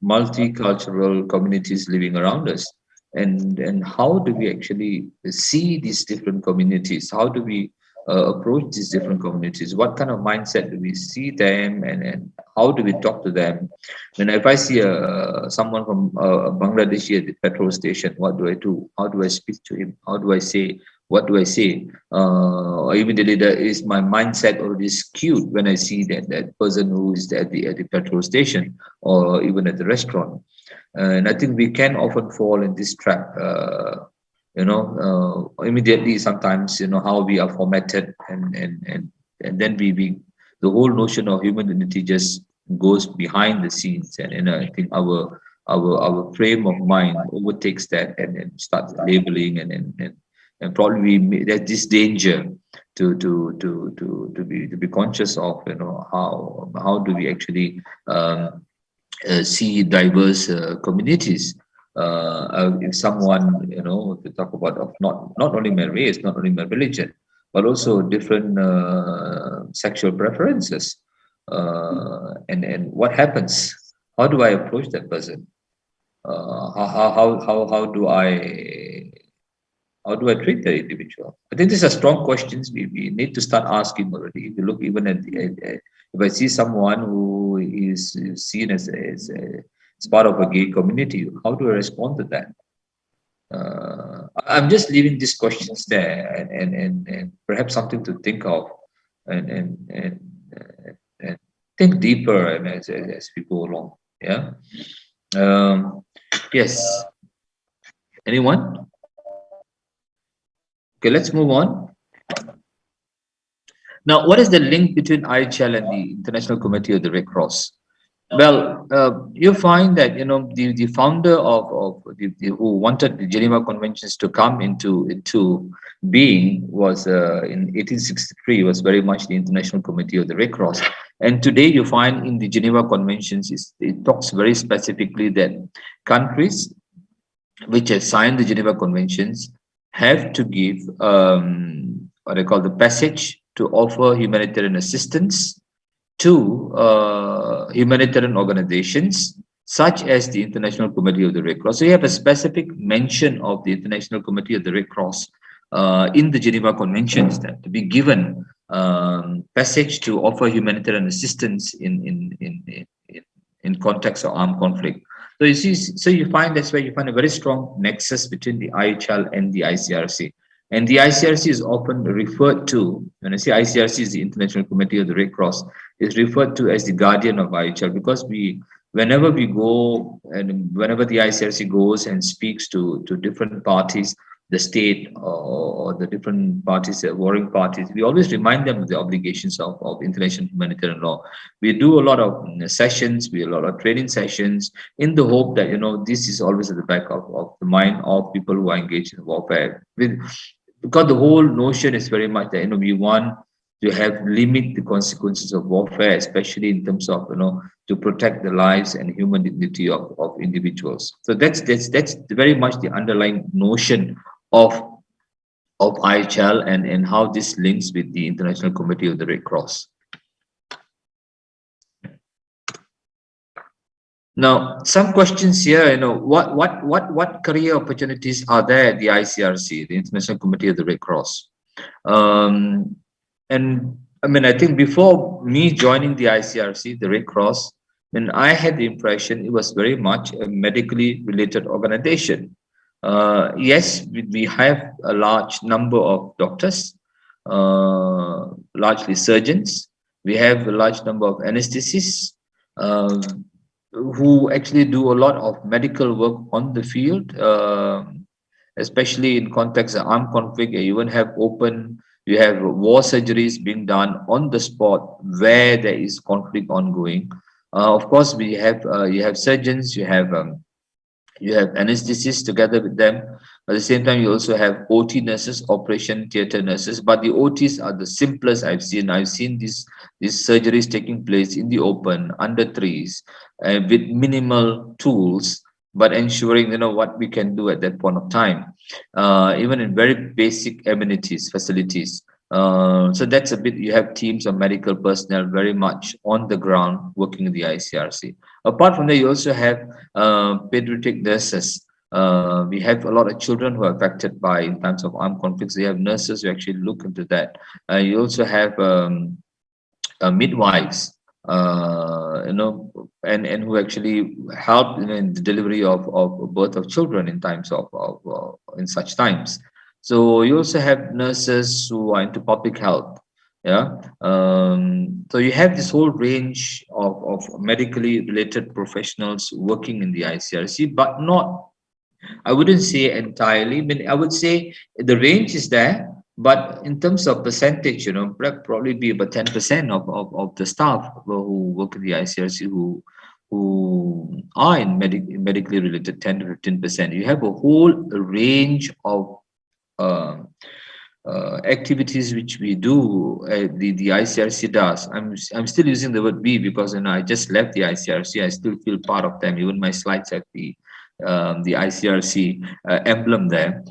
multicultural communities living around us, and how do we actually see these different communities? How do we approach these different communities? What kind of mindset do we see them, and how do we talk to them? And if I see someone from Bangladeshi at the petrol station, what do I do? How do I speak to him? How do I say? What do I say? Immediately, is my mindset already skewed when I see that person who is at the petrol station or even at the restaurant. And I think we can often fall in this trap. Immediately sometimes how we are formatted, and then we the whole notion of human dignity just goes behind the scenes, and I think our frame of mind overtakes that and starts labeling, and probably there's this danger to be conscious of how do we actually see diverse communities. If someone, to talk about of not only my race, not only my religion, but also different sexual preferences, and what happens? How do I approach that person? How do I treat the individual? I think these are strong questions we need to start asking already. If you look even if I see someone who is seen as part of a gay community, how do I respond to that? I'm just leaving these questions there, and perhaps something to think of, and think deeper, and as we go along. Yeah. Um, yes. Anyone? Okay, let's move on. Now, what is the link between IHL and the International Committee of the Red Cross? Well, you find that the founder of who wanted the Geneva Conventions to come into being was in 1863 was very much the International Committee of the Red Cross, and today you find in the Geneva Conventions it talks very specifically that countries which have signed the Geneva Conventions have to give what I call the passage to offer humanitarian assistance to humanitarian organizations such as the International Committee of the Red Cross. So you have a specific mention of the International Committee of the Red Cross in the Geneva Conventions that to be given passage to offer humanitarian assistance in context of armed conflict. So you see, so you find that's where you find a very strong nexus between the IHL and the ICRC. And the ICRC is often referred to, when I say ICRC is the International Committee of the Red Cross, is referred to as the guardian of IHL, because whenever we go and whenever the ICRC goes and speaks to different parties, the state or the different parties, warring parties, we always remind them of the obligations of international humanitarian law. We do a lot of sessions, we do a lot of training sessions in the hope that, this is always at the back of the mind of people who are engaged in warfare. Because the whole notion is very much that, we want to have limit the consequences of warfare, especially in terms of, to protect the lives and human dignity of individuals. So that's very much the underlying notion of IHL and how this links with the International Committee of the Red Cross. Now, some questions here, what career opportunities are there at the ICRC, the International Committee of the Red Cross? And I mean, I think before me joining the ICRC, the Red Cross, I had the impression it was very much a medically related organization. Yes, we have a large number of doctors, largely surgeons. We have a large number of anesthetists who actually do a lot of medical work on the field, especially in context of armed conflict. You even have you have war surgeries being done on the spot where there is conflict ongoing. Of course, you have surgeons, you have anesthetists together with them. At the same time, you also have OT nurses, operation theater nurses, but the OTs are the simplest I've seen. I've seen these surgeries taking place in the open, under trees, with minimal tools, but ensuring, what we can do at that point of time, even in very basic amenities, facilities. So that's a bit, you have teams of medical personnel very much on the ground working in the ICRC. Apart from that, you also have pediatric nurses. We have a lot of children who are affected by in times of armed conflicts. We have nurses who actually look into that. You also have midwives, and who actually help in the delivery of birth of children in times of in such times. So you also have nurses who are into public health. Yeah. So you have this whole range of medically related professionals working in the ICRC, but not, I wouldn't say entirely. I mean, I would say the range is there, but in terms of percentage, probably be about 10% of the staff who work in the ICRC who are in medically related, 10 to 15%. You have a whole range of activities which we do, the ICRC does. I'm still using the word we because I just left the ICRC. I still feel part of them. Even my slides have the ICRC emblem there,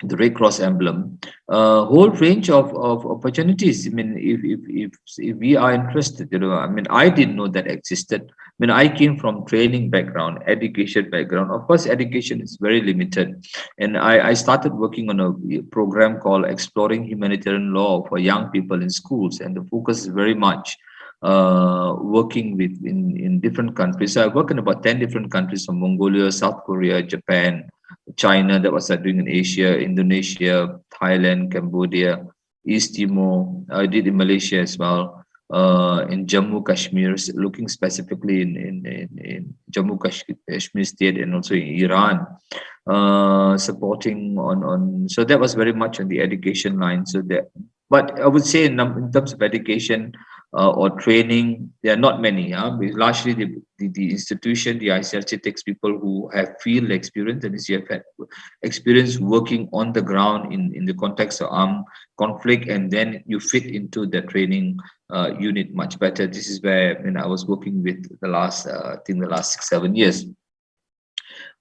the Red Cross emblem. Whole range of opportunities. I mean, if we are interested, I mean, I didn't know that existed. I mean, I came from training background, education background. Of course, education is very limited. And I started working on a program called Exploring Humanitarian Law for young people in schools. And the focus is very much working in different countries. So I work in about 10 different countries, from Mongolia, South Korea, Japan, China that was doing in Asia, Indonesia, Thailand, Cambodia, East Timor. I did in Malaysia as well. In Jammu Kashmir, looking specifically in Jammu Kashmir state, and also in Iran, supporting on. So that was very much on the education line. So that, but I would say in terms of education or training, there are not many. Largely the institution, the ICRC, takes people who have field experience, and you have had experience working on the ground in the context of armed conflict, and then you fit into the training unit much better. This is where I was working with the last, I think the last 6-7 years.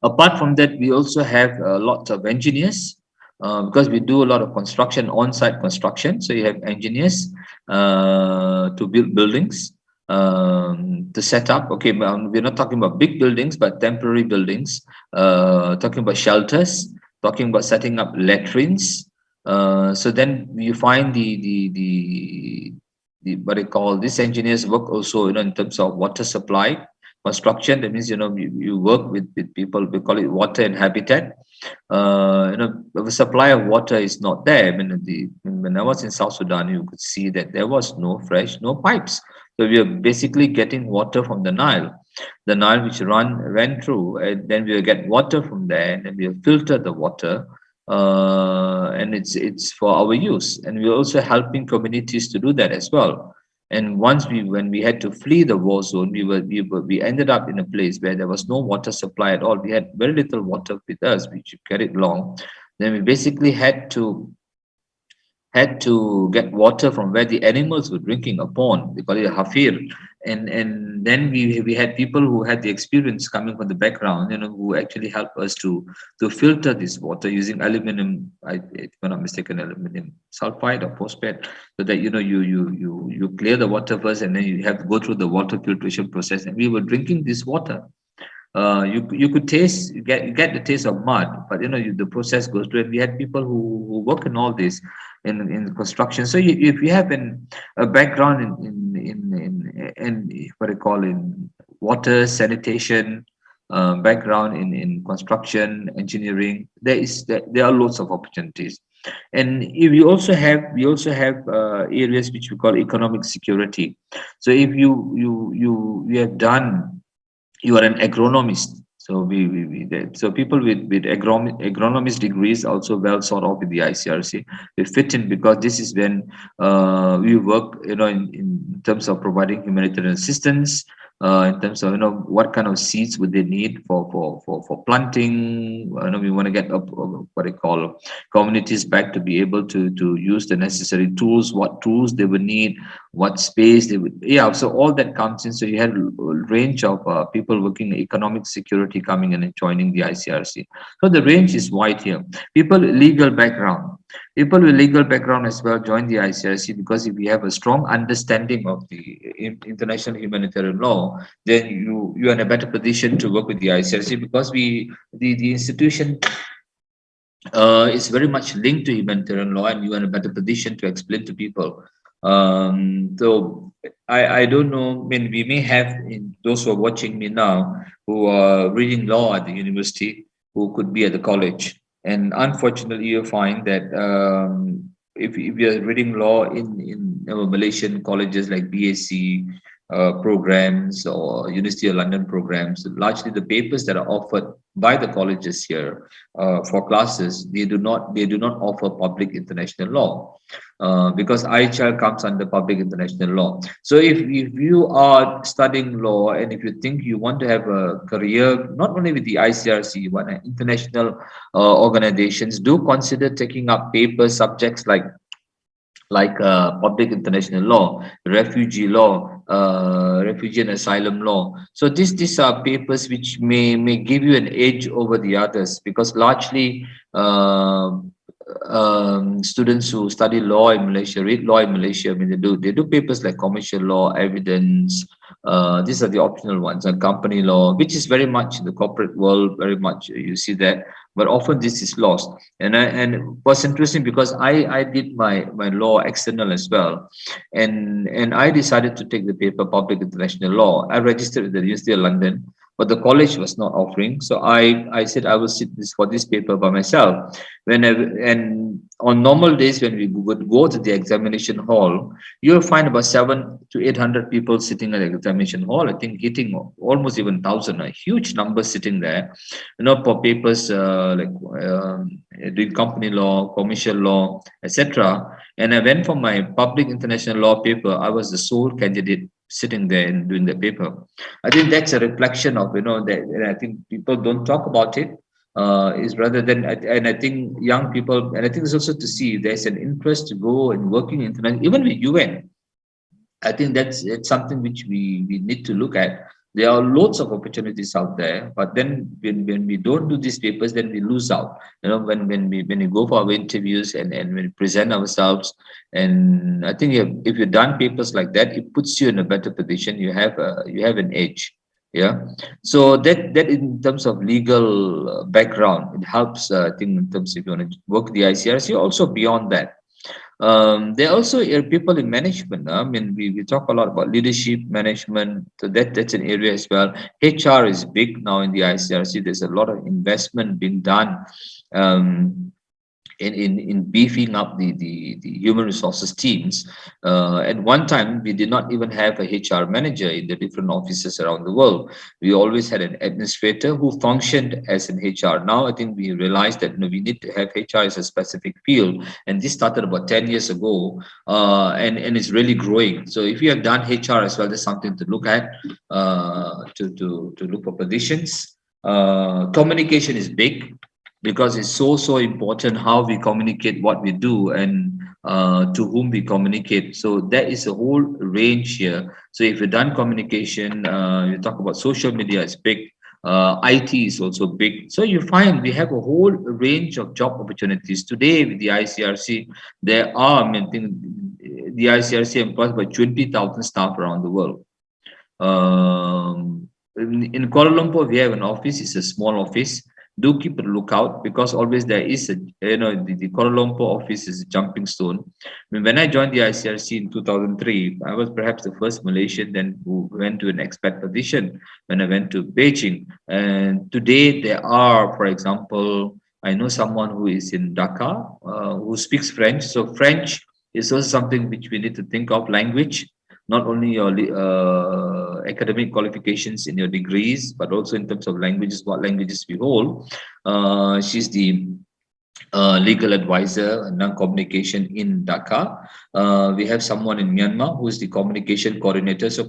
Apart from that, we also have lots of engineers, because we do a lot of construction, on-site construction. So you have engineers to build buildings, to set up. Okay, we're not talking about big buildings, but temporary buildings. Talking about shelters, talking about setting up latrines. So then you find the what they call, these engineers work also in terms of water supply construction. That means you work with people, we call it water and habitat. The supply of water is not there. When I was in South Sudan, you could see that there was no pipes. So we are basically getting water from the Nile which ran through, and then we'll get water from there, and then we'll filter the water, and it's for our use. And we're also helping communities to do that as well. And when we had to flee the war zone, we ended up in a place where there was no water supply at all. We had very little water with us, which we carried along. Then we basically had to get water from where the animals were drinking, a pond. We call it a hafir. And then we had people who had the experience coming from the background, who actually helped us to filter this water using aluminum, if I'm not mistaken, aluminum sulfide or phosphate, so that you clear the water first, and then you have to go through the water filtration process. And we were drinking this water. You could get the taste of mud, but the process goes through. And we had people who work in all this in construction. So if you have a background in what I call in water, sanitation, background in construction, engineering, there are lots of opportunities. And we also have areas which we call economic security. So if you are an agronomist. So so people with agronomist degrees also well sort of with the ICRC. They fit in because this is when we work, in terms of providing humanitarian assistance, in terms of what kind of seeds would they need for planting. We want to get up what I call communities back to be able to use the necessary tools, what tools they would need, what space they would. So all that comes in. So you have a range of people working in economic security coming in and joining the ICRC. So the range is wide here. People with legal background as well join the ICRC, because if you have a strong understanding of the international humanitarian law, then you are in a better position to work with the ICRC, because the institution is very much linked to humanitarian law, and you are in a better position to explain to people. So I don't know. We may have those who are watching me now who are reading law at the university, who could be at the college. And unfortunately, you find that if you're reading law in Malaysian colleges like BSc programs or University of London programs, largely the papers that are offered by the colleges here for classes, they do not offer public international law, because IHL comes under public international law. So if you are studying law, and if you think you want to have a career not only with the ICRC, you want international organizations, do consider taking up paper subjects like public international law, refugee law, refugee and asylum law. So these are papers which may give you an edge over the others, because largely students who study law in Malaysia, read law in Malaysia, they do papers like commercial law, evidence. These are the optional ones, and company law, which is very much in the corporate world, very much you see that, but often this is lost. And it was interesting because I did my law external as well, and I decided to take the paper public international law. I registered at the University of London. but the college was not offering. So I said I will sit for this paper by myself. And on normal days when we would go to the examination hall, you'll find about 700 to 800 people sitting at the examination hall. I think hitting almost even 1,000, a huge number sitting there, for papers doing company law, commercial law, etc. And I went for my public international law paper. I was the sole candidate sitting there and doing the paper. I think that's a reflection of, that, and I think people don't talk about it. Is rather than, and I think young people, and I think it's also to see there's an interest to go and working international, even with UN. I think it's something which we need to look at. There are lots of opportunities out there, but then when we don't do these papers, then we lose out. When we go for our interviews and when we present ourselves, and I think if you've done papers like that, it puts you in a better position. You have an edge. Yeah. So that in terms of legal background, it helps. I think in terms if you want to work the ICRC, also beyond that. There are also people in management. I mean, we talk a lot about leadership management. So that's an area as well. HR is big now in the ICRC. There's a lot of investment being done in beefing up the human resources teams. At one time, we did not even have a HR manager in the different offices around the world. We always had an administrator who functioned as an HR. Now, I think we realized that we need to have HR as a specific field. And this started about 10 years ago, and it's really growing. So if you have done HR as well, there's something to look at, to look for positions. Communication is big, because it's so important how we communicate what we do and to whom we communicate. So there is a whole range here. So if you've done communication, you talk about social media is big, IT is also big. So you find we have a whole range of job opportunities. Today with the ICRC, there are, the ICRC employs about 20,000 staff around the world. In Kuala Lumpur, we have an office. It's a small office. Do keep a lookout, because always there is the Kuala Lumpur office is a jumping stone. When I joined the ICRC in 2003, I was perhaps the first Malaysian then who went to an expat position when I went to Beijing. And today there are, for example, I know someone who is in Dhaka who speaks French. So French is also something which we need to think of, language. Not only your academic qualifications in your degrees, but also in terms of languages, what languages we hold. She's the legal advisor and non-communication in Dhaka. We have someone in Myanmar who is the communication coordinator. So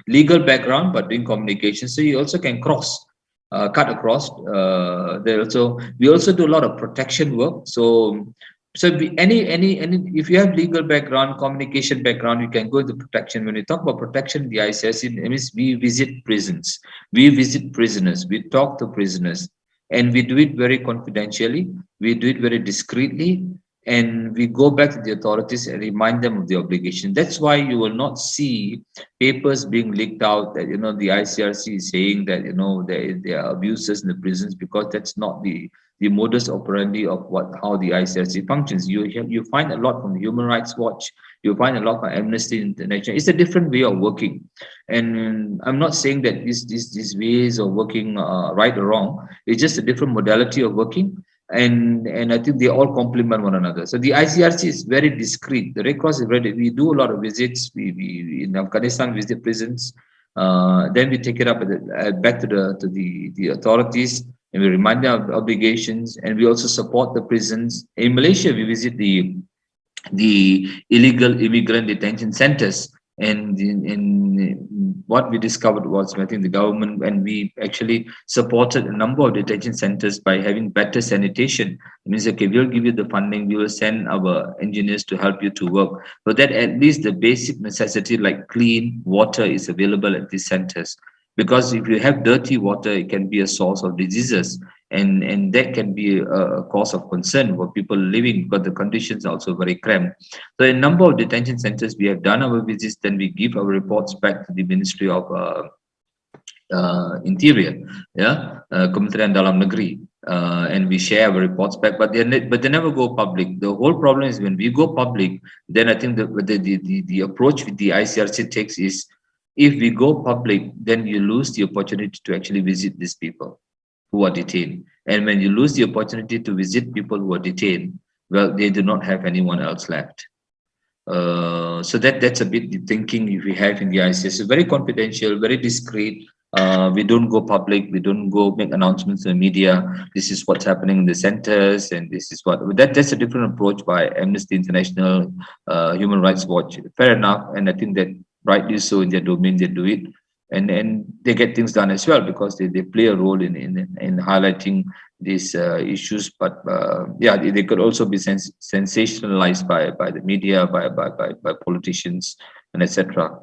legal background, but doing communication. So you also can cut across. We also do a lot of protection work. So if you have legal background, communication background, you can go into protection. When we talk about protection, the ICRC, it means we visit prisons, we visit prisoners, we talk to prisoners, and we do it very confidentially, we do it very discreetly, and we go back to the authorities and remind them of the obligation. That's why you will not see papers being leaked out that the ICRC is saying that there are abuses in the prisons, because that's not the modus operandi of how the ICRC functions. You find a lot from Human Rights Watch, you find a lot from Amnesty International. It's a different way of working, and I'm not saying that these ways of working are right or wrong. It's just a different modality of working, and I think they all complement one another. So the ICRC is very discreet. The Red Cross is very. We do a lot of visits. We in Afghanistan visit prisons. Then we take it up back to the authorities, and we remind them of obligations, and we also support the prisons. In Malaysia, we visit the illegal immigrant detention centers, and in what we discovered was, I think the government, and we actually supported a number of detention centers by having better sanitation. It means, okay, we'll give you the funding, we will send our engineers to help you to work, so that at least the basic necessity like clean water is available at these centers. Because if you have dirty water, it can be a source of diseases, and that can be a cause of concern for people living, because the conditions are also very cramped. So a number of detention centers, we have done our visits, then we give our reports back to the Ministry of Interior, Kementerian Dalam Negeri, and we share our reports back, but they never go public. The whole problem is when we go public, then I think the approach with the ICRC takes is if we go public, then you lose the opportunity to actually visit these people who are detained. And when you lose the opportunity to visit people who are detained, well, they do not have anyone else left. So that's a bit the thinking we have in the ICS. It's very confidential, very discreet. We don't go public. We don't go make announcements to the media. This is what's happening in the centers, and this is what that's a different approach by Amnesty International, Human Rights Watch. Fair enough, and I think that rightly so in their domain they do it, and they get things done as well because they play a role in highlighting these issues. But yeah, they could also be sensationalized by the media, by politicians, and etc.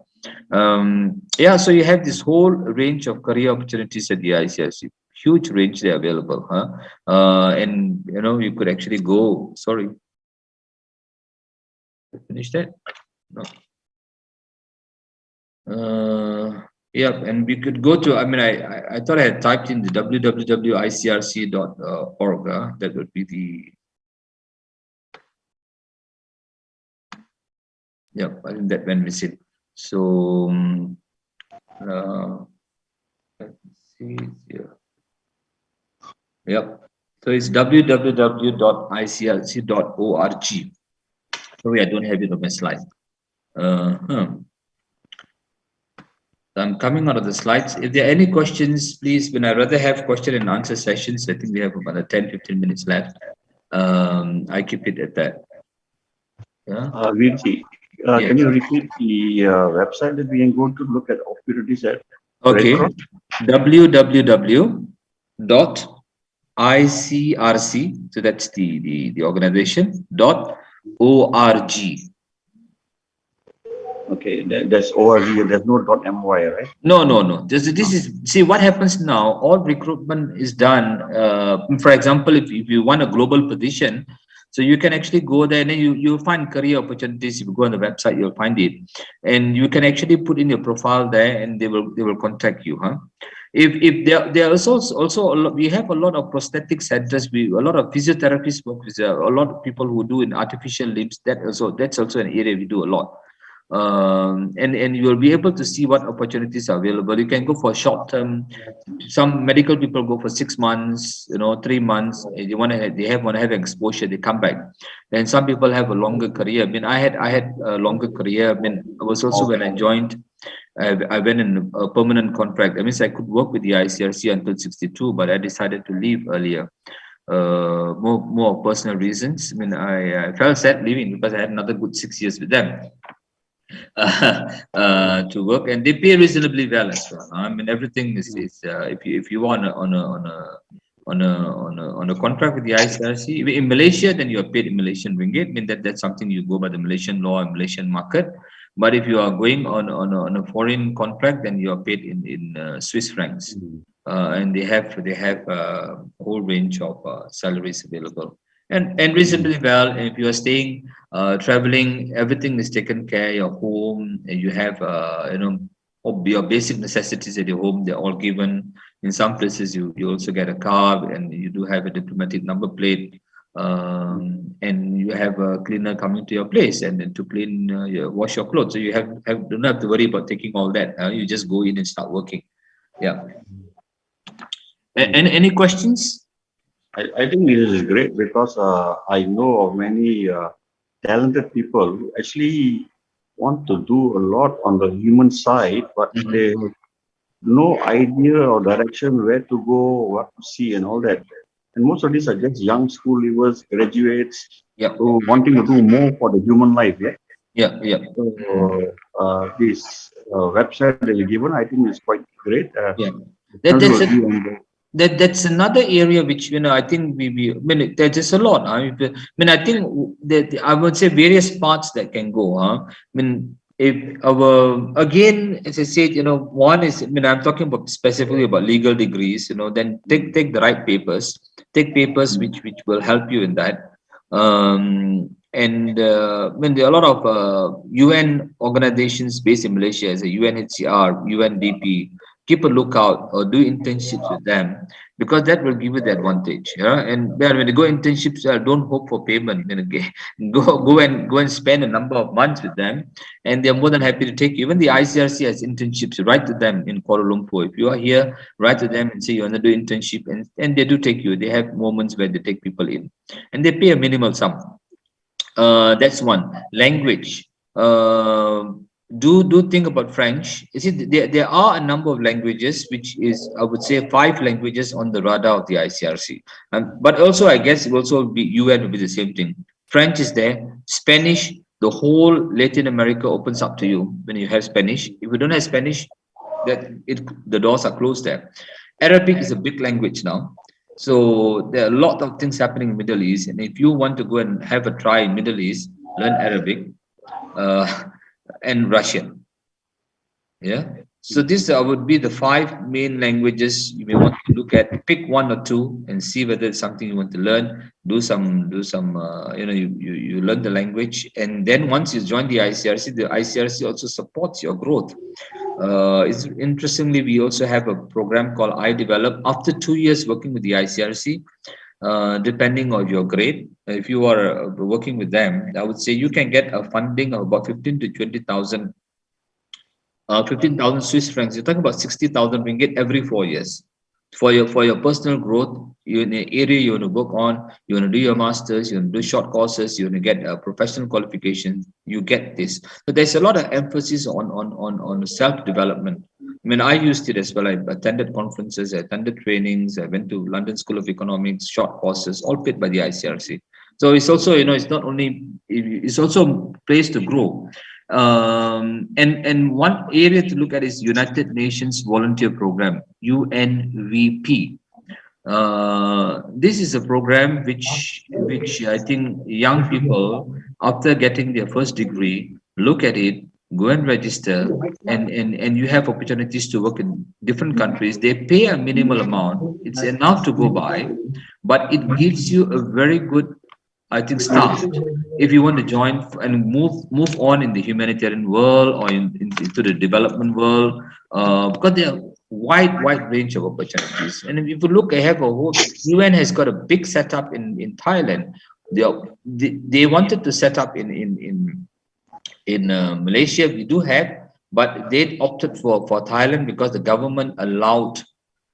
Yeah, so you have this whole range of career opportunities at the ICRC. Huge range they're available, huh? And you know, you could actually go. Sorry, finish that. No. Yeah, and we could go to. I mean, I thought I had typed in the www.icrc.org. That would be the. Yeah, I think that went missing. So let's see here. Yep. So it's www.icrc.org. Sorry, I don't have it on my slide. I'm coming out of the slides. If there are any questions, please, when I rather have question and answer sessions, I think we have about 10-15 minutes left. I keep it at that. Yeah. Virji, can you repeat the website that we can go to look at opportunities at? Okay. www.icrc, so that's the organization, .org. Okay, that's org, there's no .my, right? No. This is, see what happens now, all recruitment is done. For example, if you want a global position, so you can actually go there and then you'll find career opportunities. If you go on the website, you'll find it. And you can actually put in your profile there and they will contact you, huh? If there are also a lot, we have a lot of prosthetic centers, a lot of physiotherapists work with a lot of people who do in artificial limbs. That's also an area we do a lot. And you will be able to see what opportunities are available. You can go for short term. Some medical people go for 6 months, 3 months. They want to have exposure. They come back. And some people have a longer career. I mean, I had a longer career. I mean, I was also when I joined, I went in a permanent contract. That means I could work with the ICRC until 62, but I decided to leave earlier. More personal reasons. I mean, I felt sad leaving because I had another good 6 years with them. To work, and they pay reasonably well as well. I mean, everything is if you want on a contract with the ICRC in Malaysia, then you are paid in Malaysian ringgit. I mean that's something you go by the Malaysian law and Malaysian market. But if you are going on a foreign contract, then you are paid in Swiss francs. And they have a whole range of salaries available. And reasonably well. And if you are staying, traveling, everything is taken care. Your home, and you have your basic necessities at your home. They're all given. In some places, you also get a car, and you do have a diplomatic number plate, and you have a cleaner coming to your place and then to clean, wash your clothes. So you don't have to worry about taking all that. You just go in and start working. Yeah. Any questions? I think this is great because I know of many talented people who actually want to do a lot on the human side, but they have no idea or direction where to go, what to see, and all that. And most of these are just young school leavers, graduates, who wanting to do more for the human life. Yeah. So this website that you've given, I think is quite great. That's another area which I think I mean there's a lot. I mean I think that I would say various paths that can go. I mean if again, as I said, one is, I mean I'm talking about specifically about legal degrees. Then take the right papers. Take papers which will help you in that. And I mean there are a lot of UN organizations based in Malaysia, as a UNHCR, UNDP. keep a lookout or do internships with them, because that will give you the advantage. Yeah, and then when you go internships, don't hope for payment. You know, go and spend a number of months with them, and they're more than happy to take you. Even the ICRC has internships. Write to them in Kuala Lumpur. If you are here, write to them and say you want to do internship, and they do take you. They have moments where they take people in, and they pay a minimal sum. That's one. Language. Do think about French. You see, there are a number of languages, which is, I would say, 5 languages on the radar of the ICRC. But also, I guess it will also be UN will be the same thing. French is there. Spanish. The whole Latin America opens up to you when you have Spanish. If you don't have Spanish, the doors are closed there. Arabic is a big language now. So there are a lot of things happening in Middle East, and if you want to go and have a try in Middle East, learn Arabic and Russian. Yeah. So this would be the 5 main languages you may want to look at. Pick 1 or 2 and see whether it's something you want to learn. Do some. You learn the language, and then once you join the ICRC also supports your growth. It's interestingly, we also have a program called I Develop. After 2 years working with the ICRC, depending on your grade, if you are working with them, I would say you can get a funding of about 15 to 20,000, 15,000 Swiss francs. You're talking about 60,000 ringgit every 4 years. For your personal growth, you're in an area you want to work on, you want to do your masters, you want to do short courses, you want to get a professional qualification, you get this. So there's a lot of emphasis on self-development. I mean, I used it as well. I attended conferences, I attended trainings, I went to London School of Economics, short courses, all paid by the ICRC. So it's also, it's not only, it's also a place to grow. And one area to look at is United Nations Volunteer Program, UNVP. This is a program which I think young people, after getting their first degree, look at it, go and register, and you have opportunities to work in different countries. They pay a minimal amount. It's enough to go by, but it gives you a very good, I think, start if you want to join and move on in the humanitarian world or into the development world, because there are wide range of opportunities. And if you look, I have a whole UN has got a big setup in Thailand. They wanted to set up in Malaysia. We do have, but they opted for Thailand because the government allowed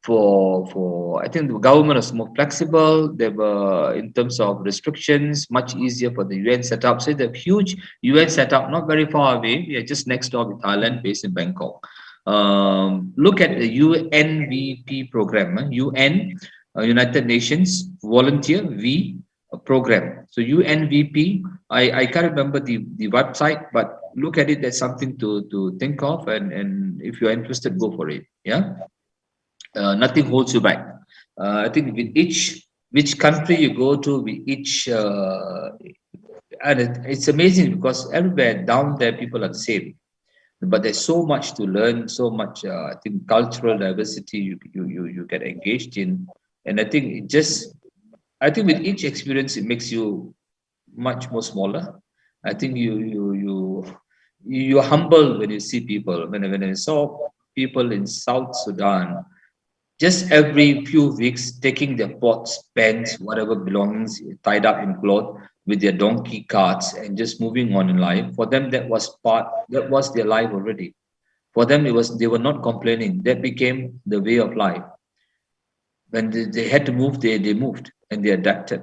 for I think the government was more flexible. They were, in terms of restrictions, much easier for the UN setup. So the huge UN setup, not very far away. We are just next door with Thailand, based in Bangkok. Look at the UNVP program, UN, United Nations Volunteer V program. So UNVP, I can't remember the website, but look at it as something to think of, and if you're interested, go for it. Yeah. Nothing holds you back. I think with which country you go to, with each, and it's amazing because everywhere down there people are the same, but there's so much to learn, so much. I think cultural diversity you get engaged in, and I think with each experience it makes you much more smaller. I think you're humble when you see people. When I saw people in South Sudan, just every few weeks taking their pots, pans, whatever belongings tied up in cloth with their donkey carts and just moving on in life. For them, that was their life already. For them, they were not complaining. That became the way of life. When they had to move, they moved and they adapted.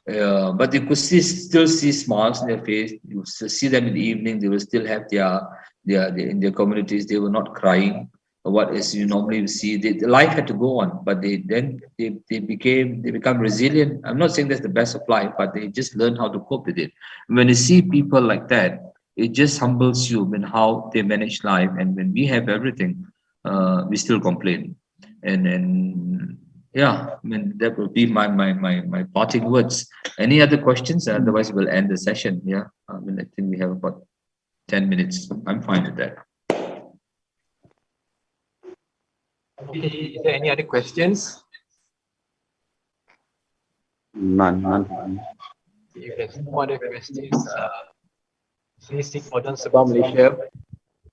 But you could still see smiles in their face. You see them in the evening. They will still have in their communities. They were not crying. What is you normally see, the life had to go on, but they become resilient. I'm not saying that's the best of life, but they just learn how to cope with it. When you see people like that, it just humbles you in how they manage life. And when we have everything, we still complain. And yeah, I mean, that would be my parting words. Any other questions? Otherwise, we'll end the session. Yeah, I think we have about 10 minutes. I'm fine with that. Okay, is there any other questions? None. If there's no other questions, please seek for Malaysia.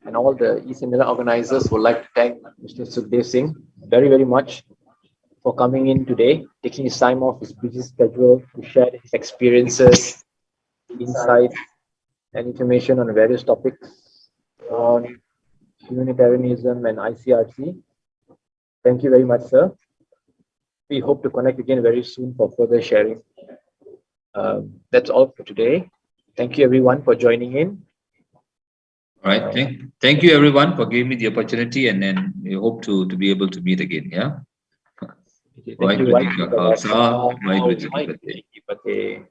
and all the East India organizers would like to thank Mr. Sukhdave Singh very, very much for coming in today, taking his time off his busy schedule to share his experiences, insights, and information on various topics on humanitarianism and ICRC. Thank you very much, sir. We hope to connect again very soon for further sharing. That's all for today. Thank you everyone for joining in. All right. Thank you everyone for giving me the opportunity, and then we hope to be able to meet again. Yeah. Thank you.